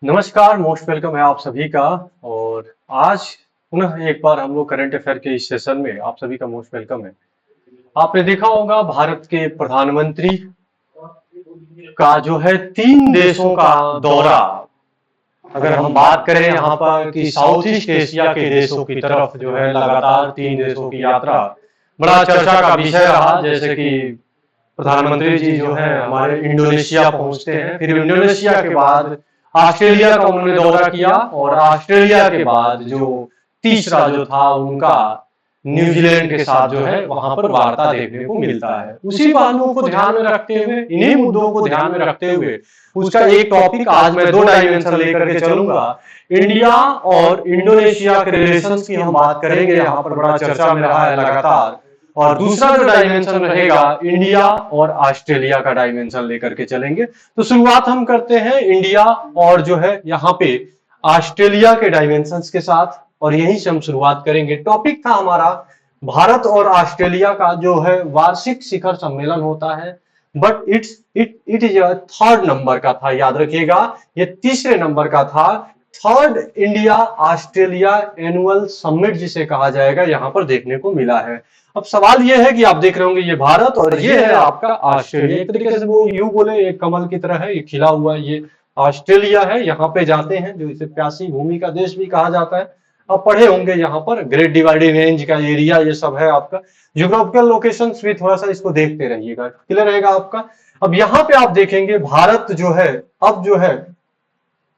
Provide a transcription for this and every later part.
नमस्कार, most welcome है आप सभी का। और आज पुनः एक बार हम लोग करंट अफेयर के इस सेशन में आप सभी का मोस्ट वेलकम है। आपने देखा होगा भारत के प्रधानमंत्री का जो है 3 देशों का दौरा। अगर हम बात करें यहाँ पर कि साउथ ईस्ट एशिया के देशों की तरफ जो है लगातार 3 देशों की यात्रा बड़ा चर्चा का विषय रहा। जैसे कि प्रधानमंत्री जी जो है हमारे इंडोनेशिया पहुंचते हैं, फिर इंडोनेशिया के बाद ऑस्ट्रेलिया का उन्होंने दौरा किया और ऑस्ट्रेलिया के बाद जो तीसरा जो था उनका न्यूजीलैंड के साथ जो है वहां पर वार्ता देखने को मिलता है। उसी पहलुओं को ध्यान में रखते हुए, इन्हीं मुद्दों को ध्यान में रखते हुए उसका एक टॉपिक आज मैं 2 डायमेंशन लेकर के चलूंगा। इंडिया और इंडोनेशिया के रिलेशंस की हम बात करेंगे, यहाँ पर बड़ा चर्चा में रहा है लगातार। और दूसरा जो डायमेंशन रहेगा इंडिया और ऑस्ट्रेलिया का डायमेंशन लेकर के चलेंगे। तो शुरुआत हम करते हैं इंडिया और जो है यहाँ पे ऑस्ट्रेलिया के डायमेंशंस के साथ, और यहीं से हम शुरुआत करेंगे। टॉपिक था हमारा भारत और ऑस्ट्रेलिया का जो है वार्षिक शिखर सम्मेलन होता है, but it is 3rd number का था। याद रखिएगा, ये तीसरे नंबर का था। 3rd India Australia annual summit जिसे कहा जाएगा, यहाँ पर देखने को मिला है। अब सवाल ये है कि आप देख रहे होंगे ये भारत और ये है आपका ऑस्ट्रेलिया। एक तरीके से वो यूं बोले एक कमल की तरह है, ये खिला हुआ है, ये ऑस्ट्रेलिया है। यहाँ पे जाते हैं, जो इसे प्यासी भूमि का देश भी कहा जाता है। आप पढ़े होंगे यहाँ पर ग्रेट डिवाइडिंग रेंज का एरिया ये सब है आपका। ज्योग्राफिकल लोकेशंस भी थोड़ा सा इसको देखते रहिएगा, क्लियर रहेगा आपका। अब यहाँ पे आप देखेंगे भारत जो है अब जो है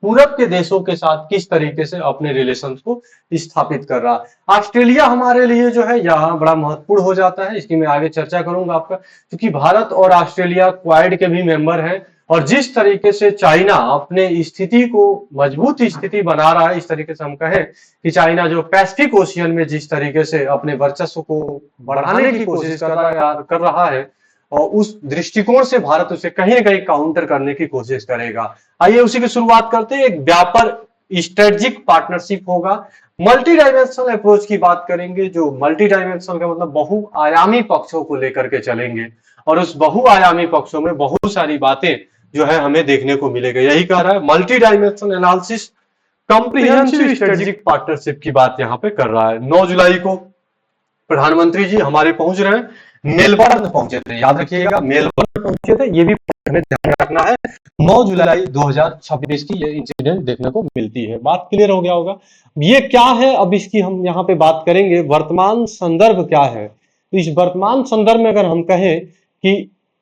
पूरब के देशों के साथ किस तरीके से अपने रिलेशंस को स्थापित कर रहा है। ऑस्ट्रेलिया हमारे लिए जो है यहाँ बड़ा महत्वपूर्ण हो जाता है, इसकी मैं आगे चर्चा करूंगा आपका, क्योंकि भारत और ऑस्ट्रेलिया क्वाड के भी मेंबर हैं। और जिस तरीके से चाइना अपने स्थिति को मजबूत स्थिति बना रहा है, इस तरीके से हम कहें कि चाइना जो पैसिफिक ओशियन में जिस तरीके से अपने वर्चस्व को बढ़ाने की कोशिश कर रहा है, और उस दृष्टिकोण से भारत उसे कहीं ना कहीं काउंटर करने की कोशिश करेगा। आइए उसी की शुरुआत करते हैं। एक व्यापार स्ट्रेटेजिक पार्टनरशिप होगा। मल्टी डायमेंशनल अप्रोच की बात करेंगे, जो मल्टी डायमेंशनल का मतलब बहुआयामी पक्षों को लेकर के चलेंगे, और उस बहुआयामी पक्षों में बहुत सारी बातें जो है हमें देखने को मिलेगा। यही कह रहा है multi dimensional analysis comprehensive strategic partnership की बात यहाँ पे कर रहा है। 9 जुलाई को प्रधानमंत्री जी हमारे पहुंच रहे हैं, मेलबर्न पहुंचे थे। याद रखिएगा, मेलबर्न पहुंचे थे, ये भी हमें ध्यान रखना है। 9 जुलाई 2026 की ये इंसिडेंट देखने को मिलती है। बात क्लियर हो गया होगा। ये क्या है, अब इसकी हम यहाँ पे बात करेंगे। वर्तमान संदर्भ क्या है, तो इस वर्तमान संदर्भ में अगर हम कहें कि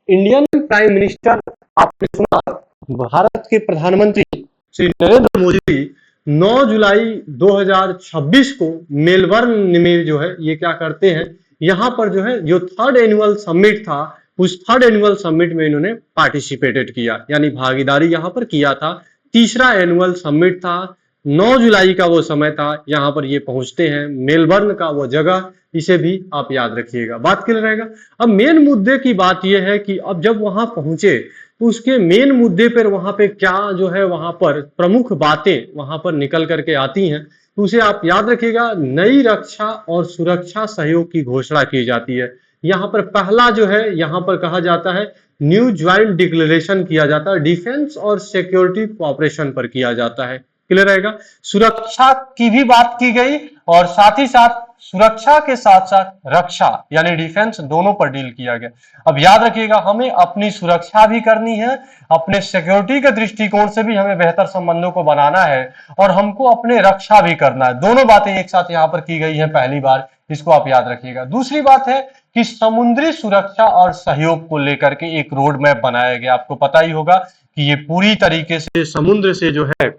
इंडियन प्राइम मिनिस्टर, आपने सुना, भारत के प्रधानमंत्री श्री नरेंद्र मोदी 9 जुलाई 2026 को मेलबर्न में जो है ये क्या करते हैं, यहाँ पर जो है जो 3rd एनुअल समिट था, उस 3rd एनुअल समिट में इन्होंने पार्टिसिपेटेड किया, यानी भागीदारी यहाँ पर किया था। तीसरा एनुअल समिट था, 9 जुलाई का वो समय था, यहाँ पर ये पहुंचते हैं। मेलबर्न का वो जगह, इसे भी आप याद रखिएगा। बात क्लियर रहेगा। अब मेन मुद्दे की बात यह है कि अब जब वहां पहुंचे तो उसके मेन मुद्दे पर वहां पे क्या जो है वहां पर प्रमुख बातें वहां पर निकल करके आती हैं, तो उसे आप याद रखिएगा। नई रक्षा और सुरक्षा सहयोग की घोषणा की जाती है। यहाँ पर पहला जो है यहाँ पर कहा जाता है न्यू ज्वाइंट डिक्लेरेशन किया जाता है, डिफेंस और सिक्योरिटी कोऑपरेशन पर किया जाता है। क्लियर रहेगा। सुरक्षा की भी बात की गई और साथ ही साथ सुरक्षा के साथ साथ रक्षा यानी डिफेंस दोनों पर डील किया गया। अब याद रखिएगा, हमें अपनी सुरक्षा भी करनी है, अपने सिक्योरिटी के दृष्टिकोण से भी हमें बेहतर संबंधों को बनाना है, और हमको अपने रक्षा भी करना है। दोनों बातें एक साथ यहाँ पर की गई है पहली बार, इसको आप याद रखिएगा। दूसरी बात है कि समुद्री सुरक्षा और सहयोग को लेकर के एक रोड मैप बनाया गया। आपको पता ही होगा कि ये पूरी तरीके से समुद्र से जो है,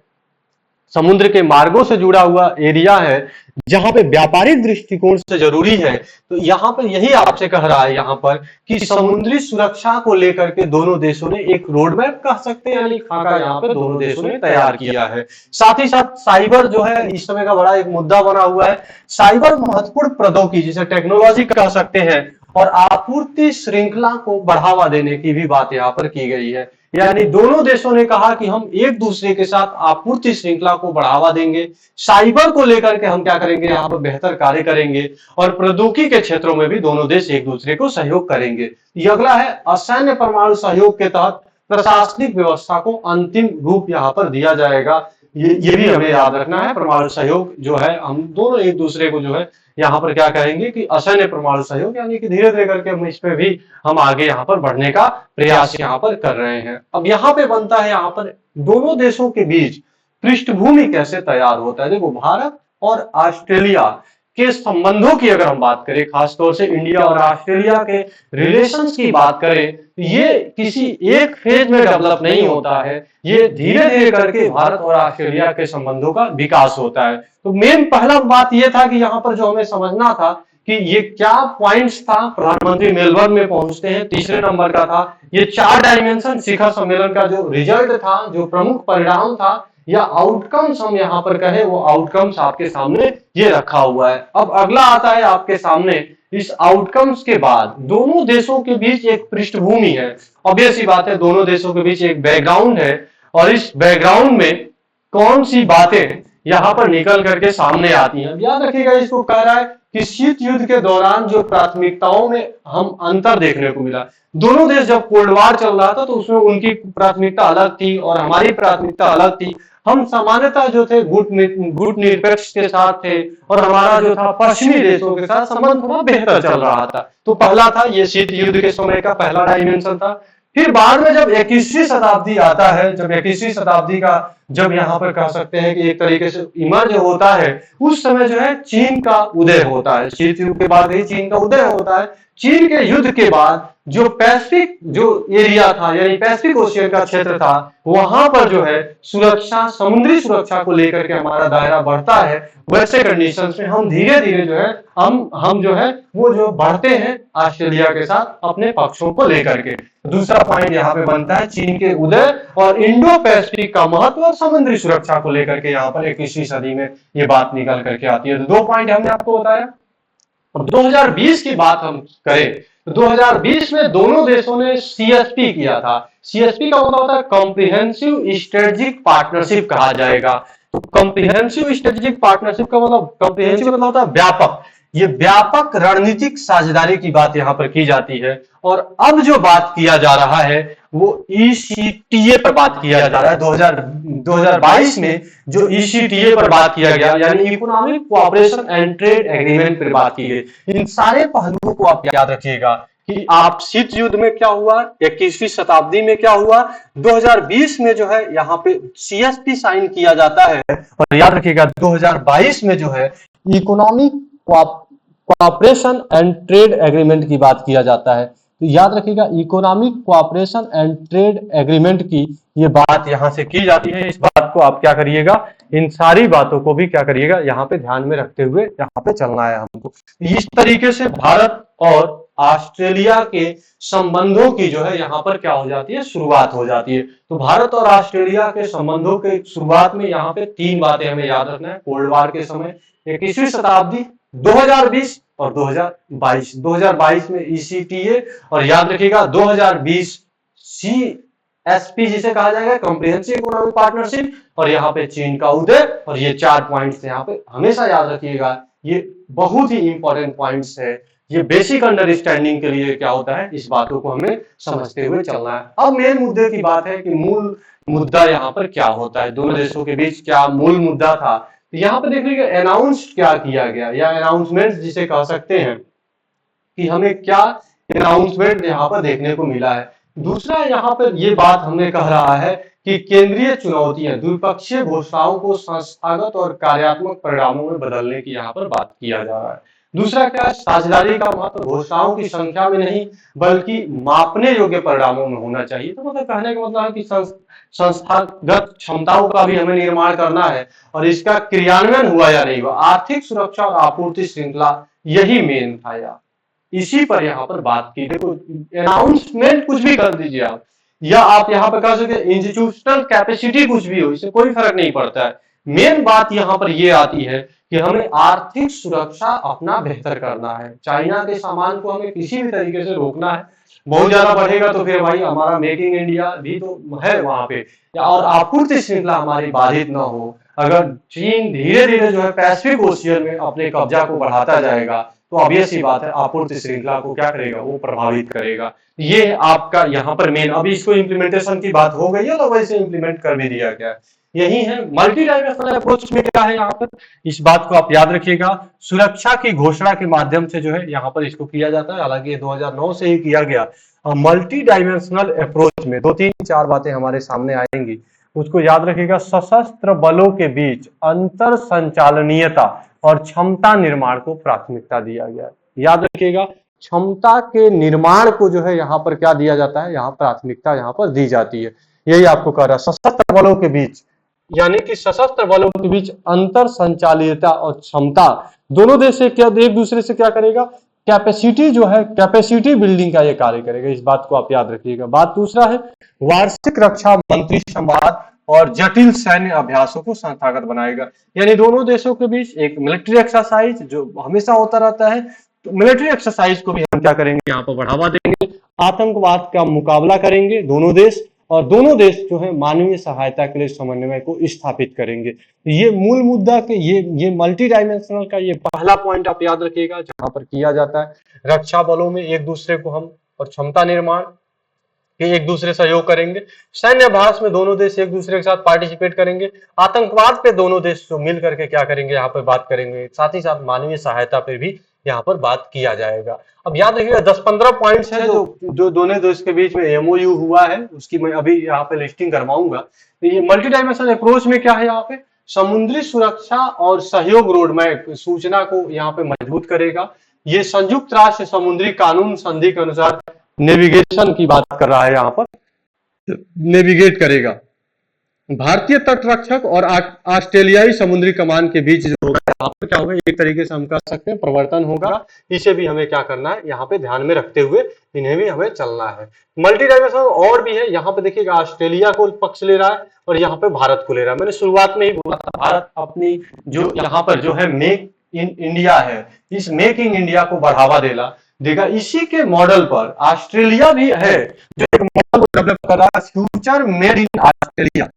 समुद्र के मार्गों से जुड़ा हुआ एरिया है, जहां पे व्यापारिक दृष्टिकोण से जरूरी है। तो यहाँ पर यही आपसे कह रहा है यहाँ पर कि समुद्री सुरक्षा को लेकर के दोनों देशों ने एक रोड मैप कह सकते हैं, यानी खाका यहाँ पे दोनों देशों ने तैयार किया है। साथ ही साथ साइबर जो है इस समय का बड़ा एक मुद्दा बना हुआ है। साइबर महत्वपूर्ण प्रौद्योगिकी जिसे टेक्नोलॉजी कह सकते हैं, और आपूर्ति श्रृंखला को बढ़ावा देने की भी बात यहाँ पर की गई है। यानी दोनों देशों ने कहा कि हम एक दूसरे के साथ आपूर्ति श्रृंखला को बढ़ावा देंगे, साइबर को लेकर के हम क्या करेंगे, यहाँ पर बेहतर कार्य करेंगे, और प्रौद्योगिकी के क्षेत्रों में भी दोनों देश एक दूसरे को सहयोग करेंगे। ये अगला है असैन्य परमाणु सहयोग के तहत प्रशासनिक व्यवस्था को अंतिम रूप यहाँ पर दिया जाएगा। ये भी हमें याद रखना है। परमाणु सहयोग जो है, हम दोनों एक दूसरे को जो है यहाँ पर क्या कहेंगे कि असैन्य परमाणु सहयोग, यानी कि धीरे धीरे करके हम इस पे भी हम आगे यहाँ पर बढ़ने का प्रयास यहाँ पर कर रहे हैं। अब यहाँ पे बनता है यहाँ पर दोनों देशों के बीच पृष्ठभूमि कैसे तैयार होता है। देखो, भारत और ऑस्ट्रेलिया के संबंधों की अगर हम बात करें, खासतौर से इंडिया और ऑस्ट्रेलिया के रिलेशंस की बात करें, तो ये किसी एक फेज में डेवलप नहीं होता है, ये धीरे धीरे करके भारत और ऑस्ट्रेलिया के संबंधों का विकास होता है। तो मेन पहला बात ये था कि यहाँ पर जो हमें समझना था कि ये क्या पॉइंट्स था। प्रधानमंत्री मेलबर्न में पहुंचते हैं, तीसरे नंबर का था ये 4 डायमेंशन शिखर सम्मेलन का जो रिजल्ट था, जो प्रमुख परिणाम था या आउटकम्स हम यहाँ पर कहें, वो आउटकम्स आपके सामने ये रखा हुआ है। अब अगला आता है आपके सामने, इस आउटकम्स के बाद दोनों देशों के बीच एक पृष्ठभूमि है। ऑब्वियस सी बात है, दोनों देशों के बीच एक बैकग्राउंड है और इस बैकग्राउंड में कौन सी बातें यहाँ पर निकल करके सामने आती हैं। याद रखिएगा, इसको कह रहा है कि शीत युद्ध के दौरान जो प्राथमिकताओं में हम अंतर देखने को मिला। दोनों देश जब कोल्ड वार चल रहा था तो उसमें उनकी प्राथमिकता अलग थी और हमारी प्राथमिकता अलग थी। हम सामान्यतः जो थे गुट निरपेक्ष के साथ थे और हमारा जो था पश्चिमी देशों के साथ संबंध थोड़ा बेहतर चल रहा था। तो पहला था ये शीत युद्ध के समय का पहला डायमेंशन था। फिर बाद में जब 21वीं शताब्दी आता है, जब 21वीं शताब्दी का जब यहाँ पर कह सकते हैं कि एक तरीके से इमर्ज होता है, उस समय जो है चीन का उदय होता है। शीत युद्ध के बाद ही चीन का उदय होता है। चीन के युद्ध के बाद जो पैसिफिक जो एरिया था, यानी पैसिफिक ओशियन का क्षेत्र था, वहां पर जो है सुरक्षा, समुद्री सुरक्षा को लेकर के हमारा दायरा बढ़ता है। वैसे कंडीशंस में हम धीरे धीरे जो है हम जो है वो जो बढ़ते हैं ऑस्ट्रेलिया के साथ अपने पक्षों को लेकर के। दूसरा पॉइंट यहाँ पे बनता है चीन के उदय और इंडो पैसिफिक का महत्व और समुद्री सुरक्षा को लेकर के यहाँ पर 21वीं सदी में ये बात निकल करके आती है। तो 2 पॉइंट हमने आपको बताया। 2020 की बात हम करें तो 2020 में दोनों देशों ने सीएसपी किया था। सीएसपी का मतलब होता है कॉम्प्रिहेंसिव स्ट्रेटेजिक पार्टनरशिप कहा जाएगा। तो कॉम्प्रिहेंसिव स्ट्रेटेजिक पार्टनरशिप का मतलब, कॉम्प्रिहेंसिव मतलब होता है व्यापक। ये व्यापक रणनीतिक साझेदारी की बात यहाँ पर की जाती है। और अब जो बात किया जा रहा है वो ईसीटीए पर बात किया जा रहा है। 2022 में जो ईसीटीए पर बात किया गया, यानी economic cooperation and trade agreement पर बात की गई। इन सारे पहलुओं को आप याद रखिएगा कि आप शीत युद्ध में क्या हुआ, 21वीं शताब्दी में क्या हुआ, 2020 में जो है यहाँ पे सीएसपी साइन किया जाता है। और याद रखिएगा 2022 में जो है economic cooperation and trade agreement की बात किया जाता है। तो याद रखिएगा economic cooperation and trade agreement की ये बात यहाँ से की जाती है। इस बात को आप क्या करिएगा, इन सारी बातों को भी क्या करिएगा यहाँ पे ध्यान में रखते हुए यहाँ पे चलना है हमको। इस तरीके से भारत और ऑस्ट्रेलिया के संबंधों की जो है यहाँ पर क्या हो जाती है, शुरुआत हो जाती है। तो भारत और ऑस्ट्रेलिया के संबंधों के शुरुआत में यहाँ पे 3 बातें हमें याद रखना है। कोल्ड वार के समय, 21वीं शताब्दी, 2020 और 2022। 2022 में ईसीटीए और याद रखिएगा 2020 सीएसपी जिसे कहा जाएगा, कॉम्प्रिहेंसिव इकोनॉमिक पार्टनरशिप, और यहाँ पे चीन का उदय। और ये 4 पॉइंट्स यहाँ पे हमेशा याद रखिएगा, ये बहुत ही इंपॉर्टेंट पॉइंट्स है। ये बेसिक अंडरस्टैंडिंग के लिए क्या होता है, इस बातों को हमें समझते हुए चलना है। अब मेन मुद्दे की बात है कि मूल मुद्दा यहाँ पर क्या होता है, दोनों देशों के बीच क्या मूल मुद्दा था। तो यहाँ पे देख लीजिए अनाउंस क्या किया गया, या अनाउंसमेंट जिसे कह सकते हैं कि हमें क्या अनाउंसमेंट यहाँ पर देखने को मिला है। दूसरा यहाँ पर ये बात हमने कह रहा है कि केंद्रीय चुनौतियां, द्विपक्षीय घोषणाओं को संस्थागत और कार्यात्मक परिणामों में बदलने की यहाँ पर बात किया जा रहा है। दूसरा क्या है, साझेदारी का महत्व घोषणाओं की संख्या में नहीं बल्कि मापने योग्य परिणामों में होना चाहिए। तो मतलब कहने का मतलब है कि संस्थागत क्षमताओं का भी हमें निर्माण करना है और इसका क्रियान्वयन हुआ या नहीं हुआ। आर्थिक सुरक्षा और आपूर्ति श्रृंखला यही मेन था यार, इसी पर यहाँ पर बात की। देखो अनाउंसमेंट कुछ भी कर दीजिए आप, या आप यहाँ पर कह सकते इंस्टीट्यूशनल कैपेसिटी कुछ भी हो, इससे कोई फर्क नहीं पड़ता है। मेन बात यहाँ पर ये आती है कि हमें आर्थिक सुरक्षा अपना बेहतर करना है। चाइना के सामान को हमें किसी भी तरीके से रोकना है। बहुत ज्यादा बढ़ेगा तो फिर भाई हमारा मेक इन इंडिया भी तो है वहां पे, और आपूर्ति श्रृंखला हमारी बाधित ना हो। अगर चीन धीरे धीरे जो है पैसिफिक ओशियन में अपने कब्जा को बढ़ाता जाएगा तो ऑब्वियस ही बात है आपूर्ति श्रृंखला को क्या करेगा, वो प्रभावित करेगा। ये आपका यहाँ पर मेन, अभी इसको इम्प्लीमेंटेशन की बात हो गई है तो वैसे इम्प्लीमेंट कर भी दिया गया है। यही है मल्टी डायमेंशनल अप्रोच में क्या है यहाँ पर, इस बात को आप याद रखिएगा। सुरक्षा की घोषणा के माध्यम से जो है यहाँ पर इसको किया जाता है, हालांकि ये 2009 से ही किया गया। मल्टी डायमेंशनल अप्रोच में 2-3-4 बातें हमारे सामने आएंगी, उसको याद रखिएगा। सशस्त्र बलों के बीच अंतर संचालनीयता और क्षमता निर्माण को प्राथमिकता दिया गया है। याद रखिएगा, क्षमता के निर्माण को जो है यहाँ पर क्या दिया जाता है, यहाँ प्राथमिकता यहाँ पर दी जाती है। यही आपको कह रहा है, सशस्त्र बलों के बीच, यानी कि सशस्त्र बलों के बीच अंतर संचालियता और क्षमता, दोनों देश से क्या, एक दूसरे से क्या करेगा, कैपेसिटी जो है, कैपेसिटी बिल्डिंग का ये कार्य करेगा। इस बात को आप याद रखिएगा। बात दूसरा है, वार्षिक रक्षा मंत्री संवाद और जटिल सैन्य अभ्यासों को संस्थागत बनाएगा। यानी दोनों देशों के बीच एक मिलिट्री एक्सरसाइज जो हमेशा होता रहता है, तो मिलिट्री एक्सरसाइज को भी हम क्या करेंगे, यहाँ पर बढ़ावा देंगे। आतंकवाद का मुकाबला करेंगे दोनों देश, और दोनों देश जो है मानवीय सहायता के लिए समन्वय को स्थापित करेंगे। ये मूल मुद्दा के ये मल्टी डायमेंशनल का ये पहला पॉइंट आप याद रखिएगा, जहां पर किया जाता है रक्षा बलों में एक दूसरे को हम, और क्षमता निर्माण के एक दूसरे सहयोग करेंगे। सैन्य अभ्यास में दोनों देश एक दूसरे के साथ पार्टिसिपेट करेंगे। आतंकवाद पे दोनों देश जो मिल करके क्या करेंगे, यहाँ पर बात करेंगे। साथ ही साथ मानवीय सहायता पे भी यहाँ पर बात किया जाएगा। अब याद रखिएगा 10-15 पॉइंट्स है जो दोनों देश के बीच में एमओयू हुआ है, उसकी मैं अभी यहाँ पे लिस्टिंग करवाऊंगा। तो ये मल्टी डायमेंशनल अप्रोच में क्या है, यहाँ पे समुद्री सुरक्षा और सहयोग रोडमैप सूचना को यहाँ पे मजबूत करेगा। ये संयुक्त राष्ट्र समुद्री कानून संधि के अनुसार नेविगेशन की बात कर रहा है, यहाँ पर नेविगेट करेगा। भारतीय तटरक्षक और ऑस्ट्रेलियाई समुद्री कमान के बीच जो होगा, यहाँ पर क्या होगा, एक तरीके से हम कह सकते हैं प्रवर्तन होगा। इसे भी हमें क्या करना है, यहाँ पे ध्यान में रखते हुए इन्हें भी हमें चलना है। मल्टी डायमेंशनल और भी है, यहाँ पे देखिएगा ऑस्ट्रेलिया को पक्ष ले रहा है और यहाँ पे भारत को ले रहा है। मैंने शुरुआत में ही बोला था, भारत अपनी जो यहाँ पर जो है मेक इन इंडिया है, इस मेक इन इंडिया को बढ़ावा देगा। इसी के मॉडल पर ऑस्ट्रेलिया भी है जो एक मॉडल डेवलप कर रहा है, फ्यूचर मेड इन ऑस्ट्रेलिया।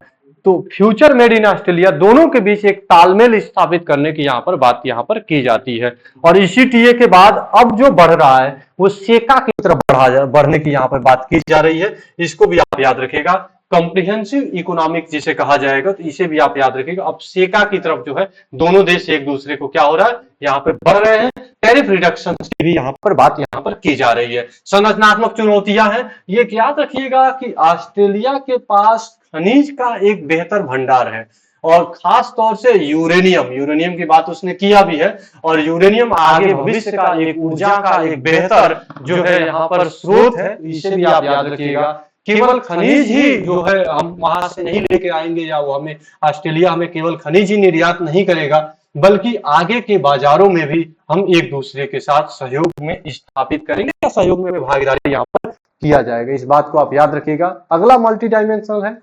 तो फ्यूचर मेड इन ऑस्ट्रेलिया, दोनों के बीच एक तालमेल स्थापित करने की यहाँ पर बात यहाँ पर की जाती है। और इसी टीए के बाद अब जो बढ़ रहा है वो सेका की तरफ बढ़ने की यहाँ पर बात की जा रही है। इसको भी आप याद रखिएगा, कॉम्प्रिहेंसिव इकोनॉमिक जिसे कहा जाएगा, तो इसे भी आप याद रखिएगा। अब सेका की तरफ जो है दोनों देश एक दूसरे को क्या हो रहा है, यहाँ पे बढ़ रहे हैं। टैरिफ रिडक्शन की भी यहाँ पर बात यहाँ पर की जा रही है। संरचनात्मक चुनौतियां हैं, ये याद रखिएगा कि ऑस्ट्रेलिया के पास खनिज का एक बेहतर भंडार है, और खास तौर से यूरेनियम की बात उसने किया भी है। और यूरेनियम आगे भविष्य का एक ऊर्जा का एक बेहतर जो है यहाँ पर स्रोत है, इसे भी आप याद रखिएगा। केवल खनिज ही जो है हम वहां से नहीं लेके आएंगे, या वो हमें ऑस्ट्रेलिया हमें केवल खनिज ही निर्यात नहीं करेगा, बल्कि आगे के बाजारों में भी हम एक दूसरे के साथ सहयोग में स्थापित करेंगे, या सहयोग में भागीदारी यहाँ पर किया जाएगा। इस बात को आप याद रखिएगा। अगला मल्टी डायमेंशनल है,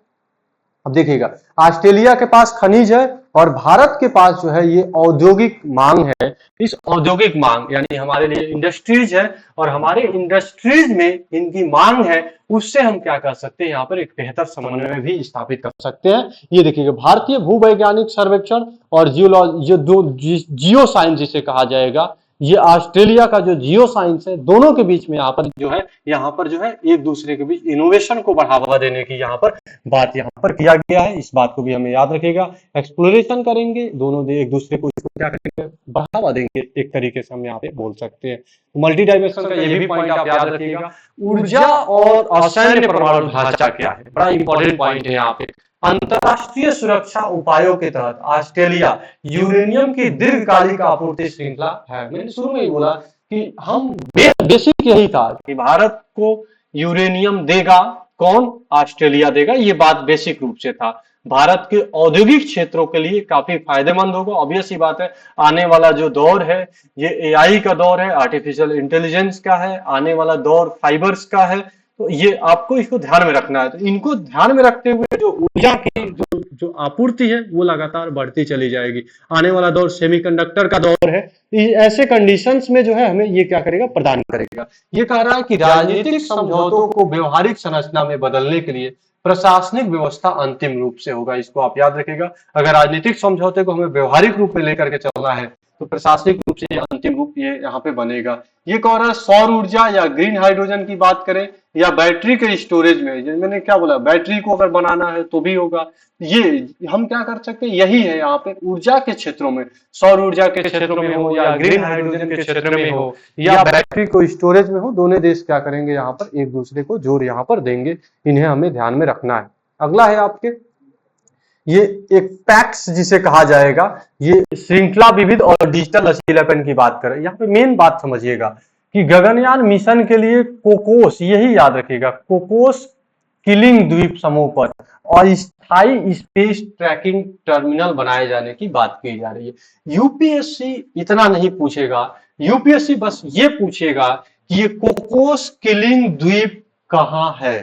अब देखिएगा ऑस्ट्रेलिया के पास खनिज है और भारत के पास जो है ये औद्योगिक मांग है। इस औद्योगिक मांग यानी हमारे लिए इंडस्ट्रीज है, और हमारे इंडस्ट्रीज में इनकी मांग है, उससे हम क्या कर सकते हैं, यहाँ पर एक बेहतर समन्वय भी स्थापित कर सकते हैं। ये देखिएगा, भारतीय भूवैज्ञानिक सर्वेक्षण और जियो साइंस जिसे कहा जाएगा, ये ऑस्ट्रेलिया का जो जियो साइंस है, दोनों के बीच में यहाँ पर जो है एक दूसरे के बीच इनोवेशन को बढ़ावा देने की यहाँ पर बात यहाँ पर किया गया है। इस बात को भी हमें याद रखेगा। एक्सप्लोरेशन करेंगे दोनों, एक दूसरे को इसको क्या करेंगे, बढ़ावा देंगे, एक तरीके से हम यहाँ पे बोल सकते हैं। मल्टी डायमेंशनल का ये भी पॉइंट आप याद रखिएगा। ऊर्जा और असैन्य परमाणु ढांचा क्या है, बड़ा इंपॉर्टेंट पॉइंट है यहाँ पे। अंतरराष्ट्रीय सुरक्षा उपायों के तहत ऑस्ट्रेलिया यूरेनियम की दीर्घकालिक आपूर्ति श्रृंखला है। मैंने शुरू में ही बोला कि हम बेसिक यही था कि भारत को यूरेनियम देगा कौन, ऑस्ट्रेलिया देगा, ये बात बेसिक रूप से था। भारत के औद्योगिक क्षेत्रों के लिए काफी फायदेमंद होगा। ऑब्वियस ही बात है, आने वाला जो दौर है ये एआई का दौर है, आर्टिफिशियल इंटेलिजेंस का है, आने वाला दौर फाइबर्स का है। तो ये आपको इसको ध्यान में रखना है। तो इनको ध्यान में रखते हुए जो ऊर्जा की जो आपूर्ति है वो लगातार बढ़ती चली जाएगी। आने वाला दौर सेमीकंडक्टर का दौर है। ऐसे कंडीशंस में जो है हमें ये क्या करेगा, प्रदान करेगा। ये कह रहा है कि राजनीतिक समझौतों को व्यवहारिक संरचना में बदलने के लिए प्रशासनिक व्यवस्था अंतिम रूप से होगा। इसको आप याद रखिएगा। अगर राजनीतिक समझौते को हमें व्यवहारिक रूप में लेकर के चलना है तो प्रशासनिक रूप से अंतिम रूप ये यहाँ पे बनेगा। ये कह रहा है सौर ऊर्जा या ग्रीन हाइड्रोजन की बात करें या बैटरी के स्टोरेज में, जैसे मैंने क्या बोला, बैटरी को अगर बनाना है तो भी होगा। ये हम क्या कर सकते हैं, यही है यहाँ पे ऊर्जा के क्षेत्रों में, सौर ऊर्जा के क्षेत्रों में हो या ग्रीन हाइड्रोजन के क्षेत्र में हो या बैटरी को स्टोरेज में हो, दोनों देश क्या करेंगे यहाँ पर एक दूसरे को जोर यहाँ पर देंगे। इन्हें हमें ध्यान में रखना है। अगला है आपके ये एक पैक्स जिसे कहा जाएगा, ये श्रृंखला विविध और डिजिटल लचीलापन की बात करें। यहाँ पे मेन बात समझिएगा कि गगनयान मिशन के लिए कोकोस, यही याद रखिएगा, कोकोस किलिंग द्वीप समूह पर अस्थायी स्पेस ट्रैकिंग टर्मिनल बनाए जाने की बात की जा रही है। यूपीएससी इतना नहीं पूछेगा, यूपीएससी बस ये पूछेगा कि ये कोकोस किलिंग द्वीप कहाँ है,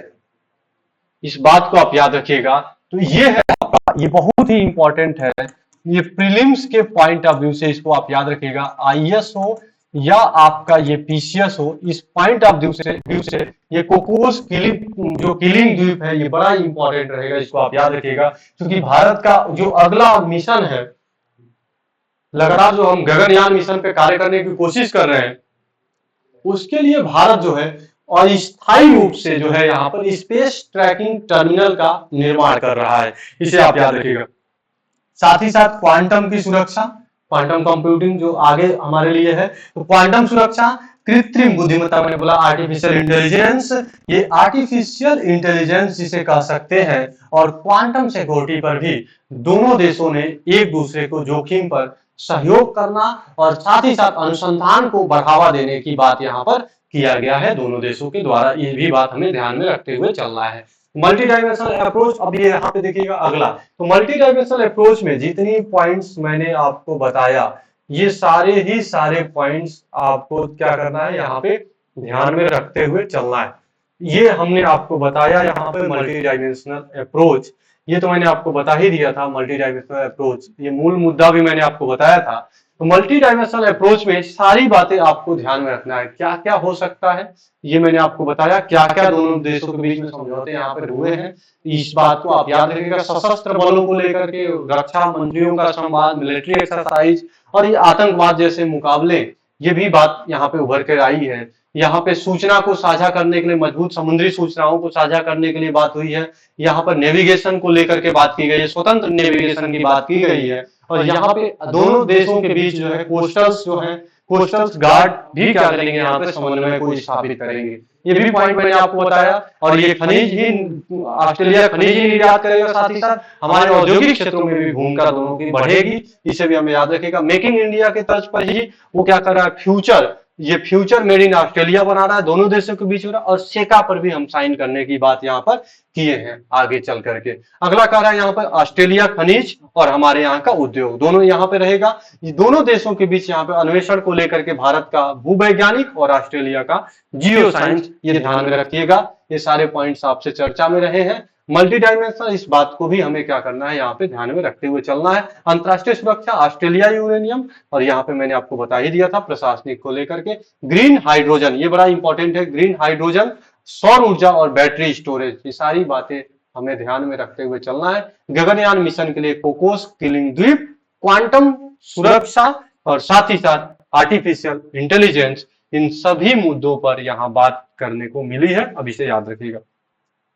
इस बात को आप याद रखिएगा। तो ये है आपका, ये बहुत ही इंपॉर्टेंट है, ये प्रीलिम्स के पॉइंट ऑफ व्यू से इसको आप याद रखिएगा। आईएएस हो या आपका ये पीसीएस हो, इस पॉइंट ऑफ व्यू से ये कोकोस किलिंग, जो किलिंग द्वीप है, ये बड़ा इंपॉर्टेंट रहेगा, इसको आप याद रखिएगा। क्योंकि भारत का जो अगला मिशन है, लगातार जो हम गगनयान मिशन पे कार्य करने की कोशिश कर रहे हैं, उसके लिए भारत जो है अस्थायी रूप से जो है यहाँ पर स्पेस ट्रैकिंग टर्मिनल का निर्माण कर रहा है, इसे आप याद रखिएगा। साथ ही साथ क्वांटम की सुरक्षा, क्वांटम कंप्यूटिंग जो आगे हमारे लिए है, तो क्वांटम सुरक्षा, कृत्रिम बुद्धिमत्ता, मैंने बोला आर्टिफिशियल इंटेलिजेंस, ये आर्टिफिशियल इंटेलिजेंस जिसे कह सकते हैं, और क्वांटम सिक्योरिटी पर भी दोनों देशों ने एक दूसरे को जोखिम पर सहयोग करना और साथ ही साथ अनुसंधान को बढ़ावा देने की बात यहाँ पर किया गया है दोनों देशों के द्वारा। ये भी बात हमें ध्यान में रखते हुए चलना है। मल्टी डायमेंशनल अप्रोच, अब ये यहाँ पे देखिएगा अगला, तो मल्टी डायमेंशनल अप्रोच में जितनी पॉइंट्स मैंने आपको बताया, ये सारे ही सारे पॉइंट्स आपको क्या करना है, यहाँ पे ध्यान में रखते हुए चलना है। ये हमने आपको बताया यहाँ पे मल्टी डायमेंशनल अप्रोच, ये तो मैंने आपको बता ही दिया था मल्टी डायमेंशनल अप्रोच, ये मूल मुद्दा भी मैंने आपको बताया था। तो मल्टी डायमेंशनल अप्रोच में सारी बातें आपको ध्यान में रखना है, क्या क्या हो सकता है ये मैंने आपको बताया, क्या क्या दोनों देशों के बीच में समझौते यहाँ पर हुए हैं, इस बात को आप याद रखिएगा। सशस्त्र बलों को लेकर के रक्षा मंत्रियों का संवाद, मिलिट्री एक्सरसाइज और ये आतंकवाद जैसे मुकाबले, ये भी बात यहाँ पे उभर कर आई है। यहाँ पे सूचना को साझा करने के लिए, मजबूत समुद्री सूचनाओं को साझा करने के लिए बात हुई है। यहाँ पर नेविगेशन को लेकर के बात की गई है, स्वतंत्र नेविगेशन की बात की गई है। और यहाँ पे दोनों देशों के बीच जो है कोस्टल्स जो है, कोस्टल्स गार्ड भी क्या करेंगे, यहाँ पे समन्वय को स्थापित करेंगे। ये भी पॉइंट मैंने आपको बताया। और ये खनिज ही, ऑस्ट्रेलिया खनिज ही निर्यात करेगा, साथ ही साथ हमारे औद्योगिक क्षेत्रों में भी भूमिका दोनों की बढ़ेगी, इसे भी हमें याद रखेगा। मेकिंग इंडिया के तर्ज पर ही वो क्या कर रहा है, फ्यूचर, ये फ्यूचर मेड इन ऑस्ट्रेलिया बना रहा है, दोनों देशों के बीच हो रहा है। और सेका पर भी हम साइन करने की बात यहाँ पर किए हैं आगे चल करके। अगला कह रहा है यहाँ पर ऑस्ट्रेलिया खनिज और हमारे यहाँ का उद्योग, दोनों यहाँ पे रहेगा। ये दोनों देशों के बीच यहाँ पे अन्वेषण को लेकर के भारत का भूवैज्ञानिक और ऑस्ट्रेलिया का जियो साइंस, ये ध्यान में रखिएगा। ये सारे पॉइंट्स आपसे चर्चा में रहे हैं। मल्टी डायमेंशनल, इस बात को भी हमें क्या करना है, यहाँ पे ध्यान में रखते हुए चलना है। अंतरराष्ट्रीय सुरक्षा, ऑस्ट्रेलिया यूरेनियम, और यहाँ पे मैंने आपको बता ही दिया था प्रशासनिक को लेकर के। ग्रीन हाइड्रोजन, ये बड़ा इंपॉर्टेंट है, ग्रीन हाइड्रोजन, सौर ऊर्जा और बैटरी स्टोरेज, ये सारी बातें हमें ध्यान में रखते हुए चलना है। गगनयान मिशन के लिए कोकोस किलिंग द्वीप, क्वांटम सुरक्षा और साथ ही साथ आर्टिफिशियल इंटेलिजेंस, इन सभी मुद्दों पर यहाँ बात करने को मिली है। अब इसे याद रखिएगा,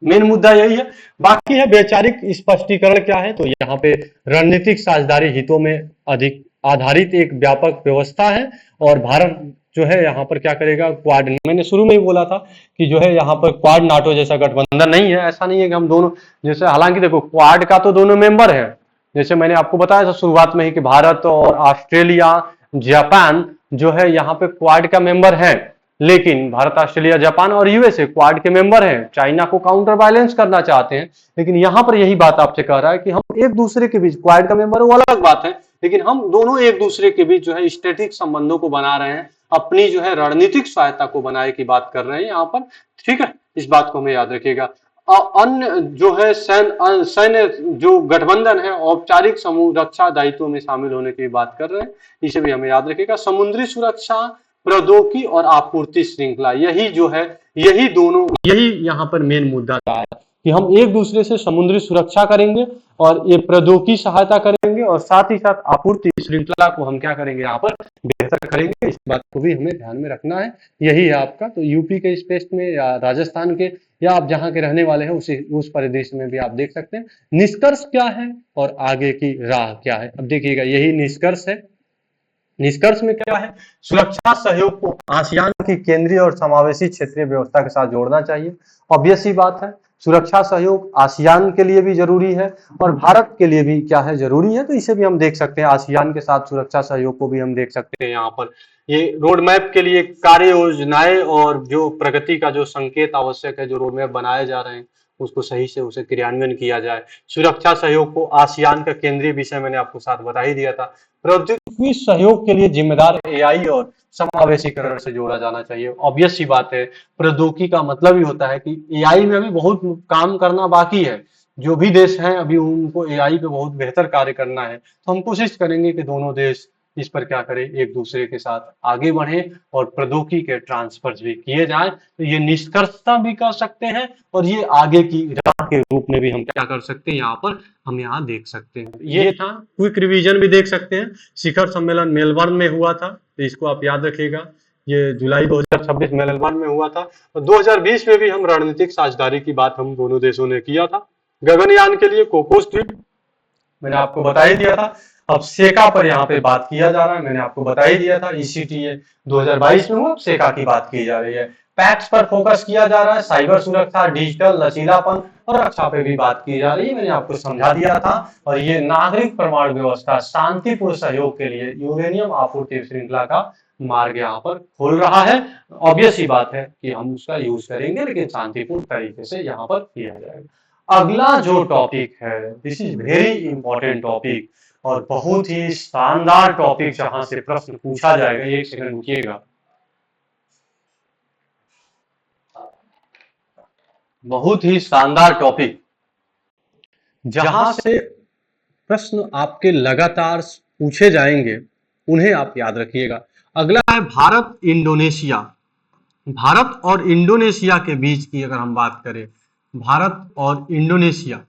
मेन मुद्दा यही है। बाकी है वैचारिक स्पष्टीकरण क्या है, तो यहाँ पे रणनीतिक साझेदारी हितों में अधिक आधारित एक व्यापक व्यवस्था है। और भारत जो है यहाँ पर क्या करेगा, क्वाड, मैंने शुरू में ही बोला था कि जो है यहाँ पर क्वाड नाटो जैसा गठबंधन नहीं है। ऐसा नहीं है कि हम दोनों, जैसे हालांकि देखो क्वाड का तो दोनों मेंबर है, जैसे मैंने आपको बताया था शुरुआत में ही कि भारत और ऑस्ट्रेलिया, जापान जो है यहाँ पे क्वाड का मेंबर है। लेकिन भारत, ऑस्ट्रेलिया, जापान और यूएसए क्वाड के मेंबर हैं, चाइना को काउंटर बैलेंस करना चाहते हैं। लेकिन यहाँ पर यही बात आपसे कह रहा है कि हम एक दूसरे के बीच, क्वाड का मेंबर वो अलग बात है, लेकिन हम दोनों एक दूसरे के बीच जो है स्ट्रेटेजिक संबंधों को बना रहे हैं, अपनी जो है रणनीतिक सहायता को बनाए की बात कर रहे हैं यहाँ पर। ठीक है, इस बात को हमें याद रखिएगा। अन्य जो है सैन्य जो गठबंधन है, औपचारिक समूह रक्षा दायित्वों में शामिल होने की बात कर रहे हैं, इसे भी हमें याद रखिएगा। समुद्री सुरक्षा, प्रौद्योगिकी और आपूर्ति श्रृंखला, यही जो है, यही दोनों, यही यहाँ पर मेन मुद्दा है कि हम एक दूसरे से समुद्री सुरक्षा करेंगे और ये प्रौद्योगिकी सहायता करेंगे और साथ ही साथ आपूर्ति श्रृंखला को हम क्या करेंगे यहाँ पर बेहतर करेंगे। इस बात को भी हमें ध्यान में रखना है। यही है आपका, तो यूपी के स्पेस में या राजस्थान के या आप जहाँ के रहने वाले हैं उस परिदृश्य में भी आप देख सकते हैं। निष्कर्ष क्या है और आगे की राह क्या है, अब देखिएगा यही निष्कर्ष है। निष्कर्ष में क्या है, सुरक्षा सहयोग को आसियान की केंद्रीय और समावेशी क्षेत्रीय व्यवस्था के साथ जोड़ना चाहिए। ऑब्वियस ही बात है, सुरक्षा सहयोग आसियान के लिए भी जरूरी है और भारत के लिए भी क्या है, जरूरी है। तो इसे भी हम देख सकते हैं, आसियान के साथ सुरक्षा सहयोग को भी हम देख सकते हैं। यहाँ पर ये रोड मैप के लिए कार्य योजनाएं और जो प्रगति का जो संकेत आवश्यक है, जो रोड मैप बनाए जा रहे हैं उसको सही से उसे क्रियान्वयन किया जाए। सुरक्षा सहयोग को आसियान का केंद्रीय विषय मैंने आपको साथ बता ही दिया था। प्रौद्योगिकी सहयोग के लिए जिम्मेदार एआई और समावेशीकरण से जोड़ा जाना चाहिए। ऑब्वियस सी बात है, प्रौद्योगिकी का मतलब ही होता है कि एआई में अभी बहुत काम करना बाकी है। जो भी देश हैं अभी उनको एआई पे बहुत बेहतर कार्य करना है, तो हम कोशिश करेंगे कि दोनों देश इस पर क्या करें, एक दूसरे के साथ आगे बढ़े और प्रौद्योगिकी के ट्रांसफर भी किए जाएं। तो ये निष्कर्षता भी कर सकते हैं और ये आगे की राह के रूप में भी हम क्या कर सकते हैं, यहाँ पर हम यहाँ देख सकते हैं। ये था, क्विक रिवीजन भी देख सकते हैं। शिखर सम्मेलन मेलबर्न में हुआ था, तो इसको आप याद रखिएगा। ये जुलाई 2026 मेलबर्न में हुआ था और 2020 में भी हम रणनीतिक साझेदारी की बात हम दोनों देशों ने किया था। गगनयान के लिए कोकोस ट्वीट मैंने आपको बता ही दिया था। अब सेका पर यहाँ पे बात किया जा रहा है, मैंने आपको बता ही दिया था। ईसीटीए 2022 में हुआ, सेका की बात की जा रही है। पैक्स पर फोकस किया जा रहा है, साइबर सुरक्षा, डिजिटल लचीलापन और रक्षा पे भी बात की जा रही है, मैंने आपको समझा दिया था। और ये नागरिक प्रमाण व्यवस्था शांतिपूर्ण सहयोग के लिए यूरेनियम आपूर्ति श्रृंखला का मार्ग यहाँ पर खोल रहा है। ऑब्वियस ही बात है कि हम उसका यूज करेंगे, लेकिन शांतिपूर्ण तरीके से यहाँ पर किया जाएगा। अगला जो टॉपिक है, this is very important topic और बहुत ही शानदार टॉपिक, जहां से प्रश्न पूछा जाएगा। एक सेकंड रुकिएगा, बहुत ही शानदार टॉपिक जहां से प्रश्न आपके लगातार पूछे जाएंगे, उन्हें आप याद रखिएगा। अगला है भारत इंडोनेशिया। भारत और इंडोनेशिया के बीच की अगर हम बात करें, भारत और इंडोनेशिया,